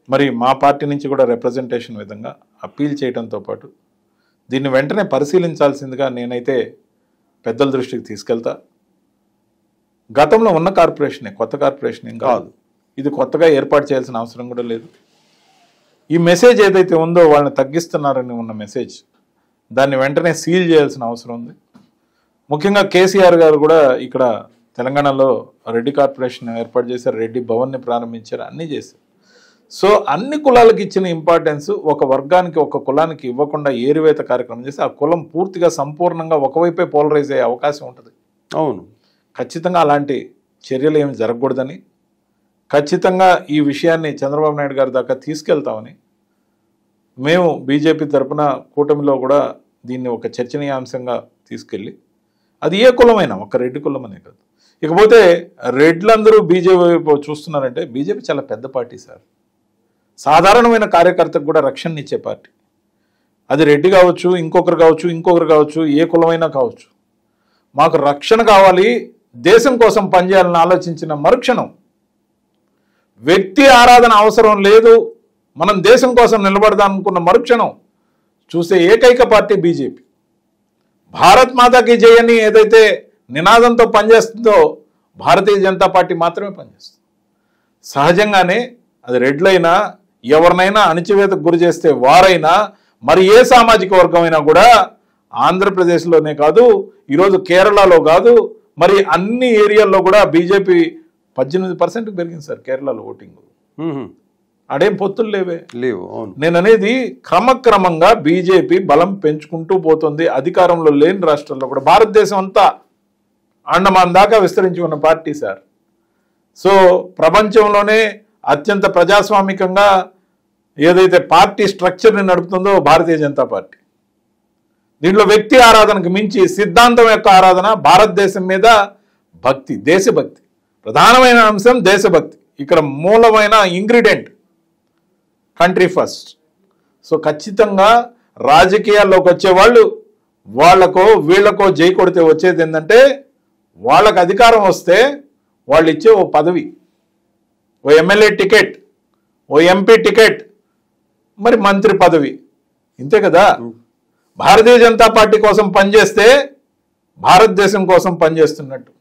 మరి మా పార్టీ నుంచి కూడా రిప్రజెంటేషన్ విధంగా అప్పీల్ చేయడంతో పాటు దీన్ని వెంటనే పరిశీలించాల్సిందిగా నేనైతే పెద్దల దృష్టికి తీసుకెళ్తా. గతంలో ఉన్న కార్పొరేషనే, కొత్త కార్పొరేషన్ ఏం కాదు, ఇది కొత్తగా ఏర్పాటు చేయాల్సిన అవసరం కూడా లేదు. ఈ మెసేజ్ ఏదైతే ఉందో వాళ్ళని తగ్గిస్తున్నారని ఉన్న మెసేజ్, దాన్ని వెంటనే సీల్ చేయాల్సిన అవసరం ఉంది. ముఖ్యంగా కేసీఆర్ గారు కూడా ఇక్కడ తెలంగాణలో రెడ్డి కార్పొరేషన్ ఏర్పాటు చేశారు, రెడ్డి భవన్ని ప్రారంభించారు, అన్నీ చేశారు. సో అన్ని కులాలకు ఇచ్చిన ఇంపార్టెన్స్ ఒక వర్గానికి, ఒక కులానికి ఇవ్వకుండా ఏరివేత కార్యక్రమం చేసి ఆ కులం పూర్తిగా సంపూర్ణంగా ఒకవైపే పోలరైజ్ అయ్యే అవకాశం ఉంటుంది.
అవును,
ఖచ్చితంగా అలాంటి చర్యలు ఏమి జరగకూడదని, ఖచ్చితంగా ఈ విషయాన్ని చంద్రబాబు నాయుడు గారి దాకా తీసుకెళ్తామని మేము బీజేపీ తరఫున కూటమిలో కూడా దీన్ని ఒక చర్చనీయాంశంగా తీసుకెళ్ళి, అది ఏ కులమైనా, ఒక రెడ్డి కులం అనే కాదు. ఇకపోతే రెడ్లందరూ బీజేపీ చూస్తున్నారంటే, బీజేపీ చాలా పెద్ద పార్టీ సార్, సాధారణమైన కార్యకర్తకు కూడా రక్షణ ఇచ్చే పార్టీ. అది రెడ్డి కావచ్చు, ఇంకొకరు కావచ్చు, ఏ కులమైనా కావచ్చు. మాకు రక్షణ కావాలి, దేశం కోసం పనిచేయాలని ఆలోచించిన మరుక్షణం వ్యక్తి ఆరాధన అవసరం లేదు, మనం దేశం కోసం నిలబడదాం అనుకున్న మరుక్షణం చూసే ఏకైక పార్టీ బీజేపీ. భారత్ మాతాకి జై అని ఏదైతే నినాదంతో పనిచేస్తుందో భారతీయ జనతా పార్టీ మాత్రమే పనిచేస్తుంది. సహజంగానే అది రెడ్లైనా ఎవరినైనా అణచివేతకు గురి చేస్తే వారైనా, మరి ఏ సామాజిక వర్గం అయినా కూడా ఆంధ్రప్రదేశ్లోనే కాదు, ఈరోజు కేరళలో కాదు, మరి అన్ని ఏరియాల్లో కూడా బీజేపీ 18% పెరిగింది సార్ కేరళలో ఓటింగ్. అడేం పొత్తులు లేవు. నేను అనేది క్రమక్రమంగా బీజేపీ బలం పెంచుకుంటూ పోతుంది. అధికారంలో లేని రాష్ట్రాల్లో కూడా, భారతదేశం అంతా అండమాన్ దాకా విస్తరించి ఉన్న పార్టీ సార్. సో ప్రపంచంలోనే అత్యంత ప్రజాస్వామికంగా ఏదైతే పార్టీ స్ట్రక్చర్ని నడుపుతుందో భారతీయ జనతా పార్టీ. దీంట్లో వ్యక్తి ఆరాధనకు మించి సిద్ధాంతం యొక్క ఆరాధన, భారతదేశం మీద భక్తి, దేశభక్తి, ప్రధానమైన అంశం దేశభక్తి. ఇక్కడ మూలమైన ఇంగ్రీడియంట్ కంట్రీ ఫస్ట్. సో ఖచ్చితంగా రాజకీయాల్లోకి వచ్చేవాళ్ళు వాళ్ళకో వీళ్ళకో జై కొడితే వచ్చేది ఏంటంటే, వాళ్ళకు అధికారం వస్తే వాళ్ళు ఇచ్చే ఓ పదవి, ఓ ఎమ్మెల్యే టికెట్, ఓ ఎంపీ టికెట్, మరి మంత్రి పదవి, ఇంతే కదా. భారతీయ జనతా పార్టీ కోసం పనిచేస్తే భారతదేశం కోసం పనిచేస్తున్నట్టు.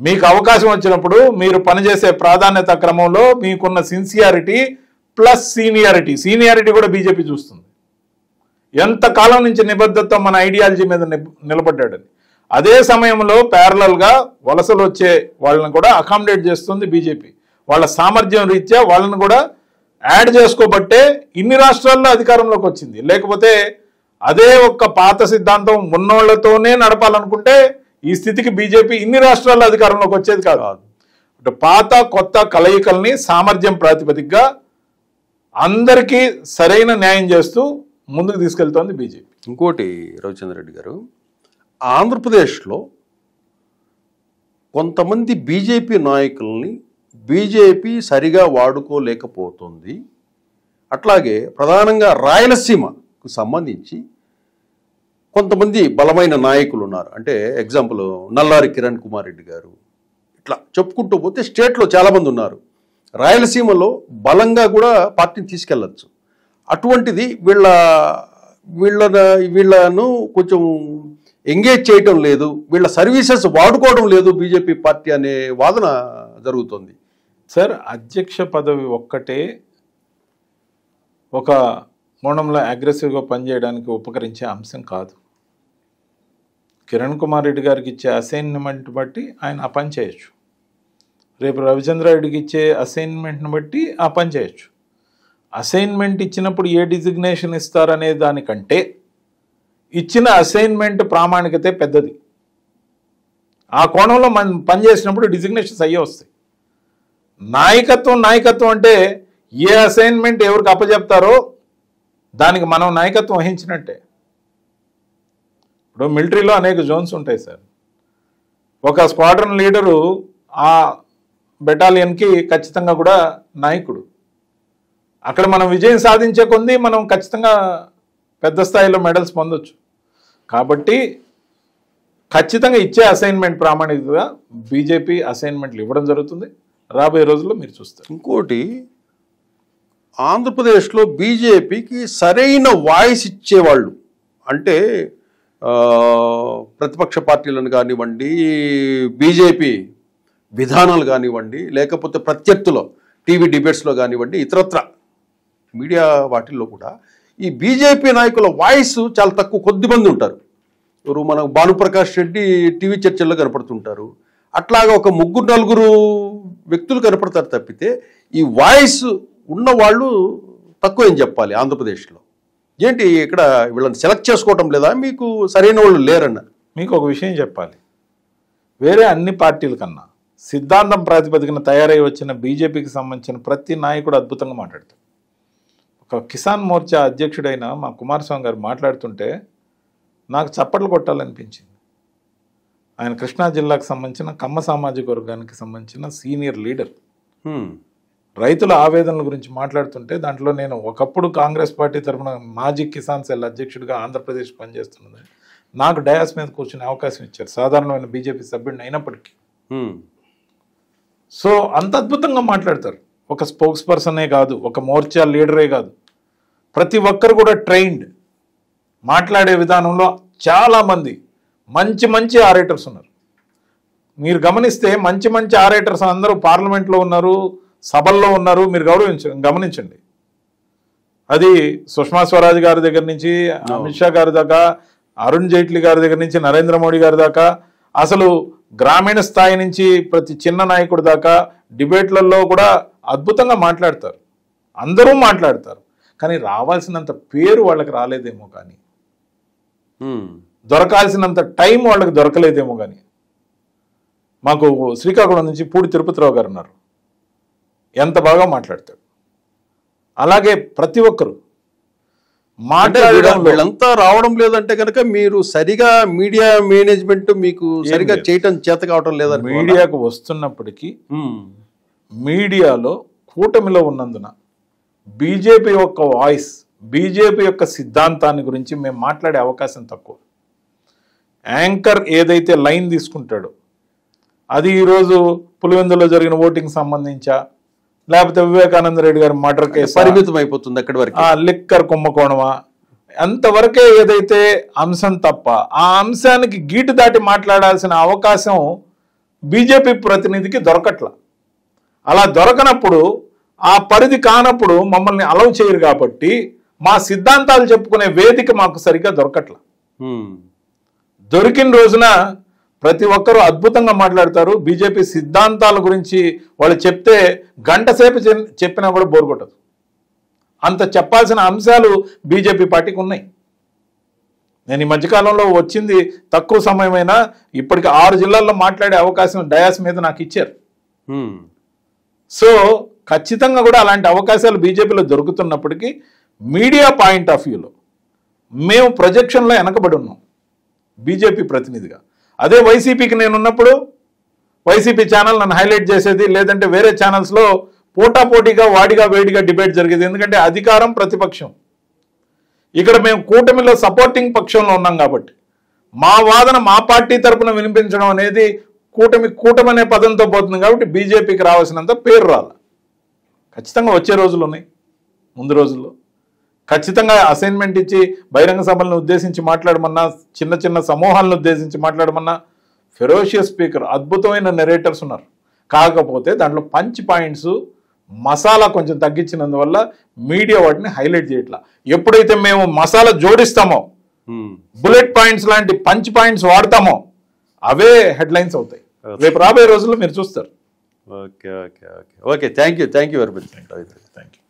మీకు అవకాశం వచ్చినప్పుడు మీరు పనిచేసే ప్రాధాన్యత క్రమంలో మీకున్న సిన్సియారిటీ ప్లస్ సీనియారిటీ కూడా బీజేపీ చూస్తుంది. ఎంతకాలం నుంచి నిబద్ధత మన ఐడియాలజీ మీద నిలబడ్డాడని. అదే సమయంలో ప్యారలల్గా వలసలు వచ్చే వాళ్ళని కూడా అకామిడేట్ చేస్తుంది బీజేపీ. వాళ్ళ సామర్థ్యం రీత్యా వాళ్ళని కూడా యాడ్ చేసుకోబట్టే ఇన్ని రాష్ట్రాల్లో అధికారంలోకి వచ్చింది. లేకపోతే అదే ఒక్క పాత సిద్ధాంతం ఉన్నోళ్లతోనే నడపాలనుకుంటే ఈ స్థితికి బీజేపీ ఇన్ని రాష్ట్రాల్లో అధికారంలోకి వచ్చేది కాదు. అంటే పాత కొత్త కలయికల్ని సామర్థ్యం ప్రాతిపదికగా అందరికీ సరైన న్యాయం చేస్తూ ముందుకు తీసుకెళ్తోంది బీజేపీ.
ఇంకోటి రవిచంద్ర రెడ్డి గారు, ఆంధ్రప్రదేశ్లో కొంతమంది బీజేపీ నాయకుల్ని బీజేపీ సరిగా వాడుకోలేకపోతుంది. అట్లాగే ప్రధానంగా రాయలసీమకు సంబంధించి కొంతమంది బలమైన నాయకులు ఉన్నారు. అంటే ఎగ్జాంపుల్ నల్లారి కిరణ్ కుమార్ రెడ్డి గారు, ఇట్లా చెప్పుకుంటూ పోతే స్టేట్లో చాలామంది ఉన్నారు. రాయలసీమలో బలంగా కూడా పార్టీని తీసుకెళ్లొచ్చు. అటువంటిది వీళ్ళను కొంచెం ఎంగేజ్ చేయటం లేదు, వీళ్ళ సర్వీసెస్ వాడుకోవడం లేదు బీజేపీ పార్టీ అనే వాదన జరుగుతుంది.
సార్, అధ్యక్ష పదవి ఒక్కటే ఒక కోణంలో అగ్రెసివ్గా పనిచేయడానికి ఉపకరించే అంశం కాదు. కిరణ్ కుమార్ రెడ్డి గారికి ఇచ్చే అసైన్మెంట్ బట్టి ఆయన ఆ పని చేయొచ్చు. రేపు రవిచంద్ర రెడ్డికి ఇచ్చే అసైన్మెంట్ని బట్టి ఆ పని చేయొచ్చు. అసైన్మెంట్ ఇచ్చినప్పుడు ఏ డిజిగ్నేషన్ ఇస్తారనే దానికంటే ఇచ్చిన అసైన్మెంట్ ప్రామాణికతే పెద్దది. ఆ కోణంలో మనం పనిచేసినప్పుడు డిజిగ్నేషన్స్ అయ్యే వస్తాయి. నాయకత్వం అంటే ఏ అసైన్మెంట్ ఎవరికి అప్పచెప్తారో దానికి మనం నాయకత్వం వహించినట్టే. ఇప్పుడు మిలిటరీలో అనేక జోన్స్ ఉంటాయి సార్. ఒక స్క్వాడ్రన్ లీడరు ఆ బెటాలియన్కి ఖచ్చితంగా కూడా నాయకుడు. అక్కడ మనం విజయం సాధించే కొంది మనం ఖచ్చితంగా పెద్ద స్థాయిలో మెడల్స్ పొందొచ్చు. కాబట్టి ఖచ్చితంగా ఇచ్చే అసైన్మెంట్ ప్రామాణికతగా బీజేపీ అసైన్మెంట్లు ఇవ్వడం జరుగుతుంది. రాబోయే రోజుల్లో మీరు చూస్తారు.
ఇంకోటి, ఆంధ్రప్రదేశ్లో బీజేపీకి సరైన వాయిస్ ఇచ్చేవాళ్ళు అంటే ప్రతిపక్ష పార్టీలను కానివ్వండి, బీజేపీ విధానాలు కానివ్వండి, లేకపోతే ప్రత్యర్థులు టీవీ డిబేట్స్లో కానివ్వండి, ఇతరత్ర మీడియా వాటిల్లో కూడా ఈ బీజేపీ నాయకుల వాయిస్ చాలా తక్కువ, కొద్దిమంది ఉంటారు. ఎవరు, మన భానుప్రకాష్ రెడ్డి టీవీ చర్చల్లో కనపడుతుంటారు. అట్లాగా ఒక 3-4 వ్యక్తులు కనపడతారు తప్పితే ఈ వాయిస్ ఉన్నవాళ్ళు తక్కువ ఏం చెప్పాలి ఆంధ్రప్రదేశ్లో. ఏంటి ఇక్కడ వీళ్ళని సెలెక్ట్ చేసుకోవటం లేదా, మీకు సరైన వాళ్ళు లేరన్న?
మీకు ఒక విషయం చెప్పాలి. వేరే అన్ని పార్టీల కన్నా సిద్ధాంతం ప్రాతిపదికన తయారై వచ్చిన బీజేపీకి సంబంధించిన ప్రతి నాయకుడు అద్భుతంగా మాట్లాడతాడు. ఒక కిసాన్ మోర్చా అధ్యక్షుడైన మా కుమారస్వామి గారు మాట్లాడుతుంటే నాకు చప్పట్లు కొట్టాలనిపించింది. ఆయన కృష్ణా జిల్లాకు సంబంధించిన కమ్మ సామాజిక వర్గానికి సంబంధించిన సీనియర్ లీడర్. రైతుల ఆవేదనల గురించి మాట్లాడుతుంటే దాంట్లో నేను ఒకప్పుడు కాంగ్రెస్ పార్టీ తరఫున మాజీ కిసాన్ సెల్ అధ్యక్షుడిగా ఆంధ్రప్రదేశ్ పనిచేస్తున్నది. నాకు డయాస్ మీద కూర్చునే అవకాశం ఇచ్చారు, సాధారణమైన బీజేపీ సభ్యుడిని అయినప్పటికీ. సో అంత అద్భుతంగా మాట్లాడతారు. ఒక స్పోక్స్ పర్సనే కాదు, ఒక మోర్చా లీడరే కాదు, ప్రతి ఒక్కరు కూడా ట్రైన్డ్. మాట్లాడే విధానంలో చాలామంది మంచి ఆరేటర్స్ ఉన్నారు. మీరు గమనిస్తే మంచి ఆరేటర్స్ అందరూ పార్లమెంట్లో ఉన్నారు, సభల్లో ఉన్నారు. మీరు గమనించండి. అది సుష్మా స్వరాజ్ గారి దగ్గర నుంచి అమిత్ షా గారి దాకా, అరుణ్ జైట్లీ గారి దగ్గర నుంచి నరేంద్ర మోడీ గారి దాకా, అసలు గ్రామీణ స్థాయి నుంచి ప్రతి చిన్న నాయకుడి దాకా డిబేట్లలో కూడా అద్భుతంగా మాట్లాడతారు. అందరూ మాట్లాడతారు. కానీ రావాల్సినంత పేరు వాళ్ళకి రాలేదేమో, కానీ దొరకాల్సినంత టైం వాళ్ళకి దొరకలేదేమో. కానీ మాకు శ్రీకాకుళం నుంచి పూడి తిరుపతిరావు గారు ఉన్నారు, ఎంత బాగా మాట్లాడతాడు. అలాగే ప్రతి ఒక్కరు
వీళ్ళంతా రావడం లేదంటే కనుక మీరు సరిగా మీడియా మేనేజ్మెంట్ మీకు సరిగా చేయటం చేత కావటం లేదని.
మీడియాకు వస్తున్నప్పటికీ మీడియాలో కూటమిలో ఉన్నందున బీజేపీ యొక్క వాయిస్, బీజేపీ యొక్క సిద్ధాంతాన్ని గురించి మేము మాట్లాడే అవకాశం తక్కువ. యాంకర్ ఏదైతే లైన్ తీసుకుంటాడో అది ఈరోజు పులివెందులో జరిగిన ఓటింగ్ సంబంధించా, లేకపోతే వివేకానంద రెడ్డి గారి మర్డర్ కేసు
పరిమితం అయిపోతుంది అక్కడి వరకు,
లిక్కర్ కుంభకోణమా, అంతవరకే ఏదైతే అంశం తప్ప ఆ అంశానికి గీటు దాటి మాట్లాడాల్సిన అవకాశం బీజేపీ ప్రతినిధికి దొరకట్ల. అలా దొరకనప్పుడు ఆ పరిధి కానప్పుడు మమ్మల్ని అలౌ చేయరు కాబట్టి మా సిద్ధాంతాలు చెప్పుకునే వేదిక మాకు సరిగ్గా దొరకట్ల. దొరికిన రోజున ప్రతి ఒక్కరూ అద్భుతంగా మాట్లాడతారు. బీజేపీ సిద్ధాంతాల గురించి వాళ్ళు చెప్తే గంట సేపు చెప్పినా కూడా బోరు కొట్టదు. అంత చెప్పాల్సిన అంశాలు బీజేపీ పార్టీకి ఉన్నాయి. నేను ఈ మధ్యకాలంలో వచ్చింది తక్కువ సమయమైనా ఇప్పటికి 6 జిల్లాల్లో మాట్లాడే అవకాశం డయాస్ మీద నాకు ఇచ్చారు. సో ఖచ్చితంగా కూడా అలాంటి అవకాశాలు బీజేపీలో దొరుకుతున్నప్పటికీ మీడియా పాయింట్ ఆఫ్ వ్యూలో మేము ప్రొజెక్షన్లో వెనకబడి ఉన్నాం బీజేపీ ప్రతినిధిగా. అదే వైసీపీకి నేను ఉన్నప్పుడు వైసీపీ ఛానల్ నన్ను హైలైట్ చేసేది, లేదంటే వేరే ఛానల్స్లో పోటాపోటీగా వాడిగా వేడిగా డిబేట్ జరిగేది. ఎందుకంటే అధికారం ప్రతిపక్షం. ఇక్కడ మేము కూటమిలో సపోర్టింగ్ పక్షంలో ఉన్నాం కాబట్టి మా వాదన మా పార్టీ తరపున వినిపించడం అనేది కూటమి అనే పదంతో పోతుంది కాబట్టి బీజేపీకి రావాల్సినంత పేరు రాల. ఖచ్చితంగా వచ్చే రోజులు ఉన్నాయి, ముందు రోజుల్లో ఖచ్చితంగా అసైన్మెంట్ ఇచ్చి బహిరంగ సభలను ఉద్దేశించి మాట్లాడమన్నా, చిన్న చిన్న సమూహాలను ఉద్దేశించి మాట్లాడమన్నా ఫెరోషియస్ స్పీకర్, అద్భుతమైన నెరేటర్స్ ఉన్నారు. కాకపోతే దాంట్లో పంచ్ పాయింట్స్ మసాలా కొంచెం తగ్గించినందువల్ల మీడియా వాటిని హైలైట్ చేయట్లా. ఎప్పుడైతే మేము మసాలా జోడిస్తామో, బుల్లెట్ పాయింట్స్ లాంటి పంచ్ పాయింట్స్ వాడతామో అవే హెడ్లైన్స్ అవుతాయి. రేపు రాబోయే రోజుల్లో మీరు చూస్తారు.
Okay okay okay okay thank you very much.
Thank you.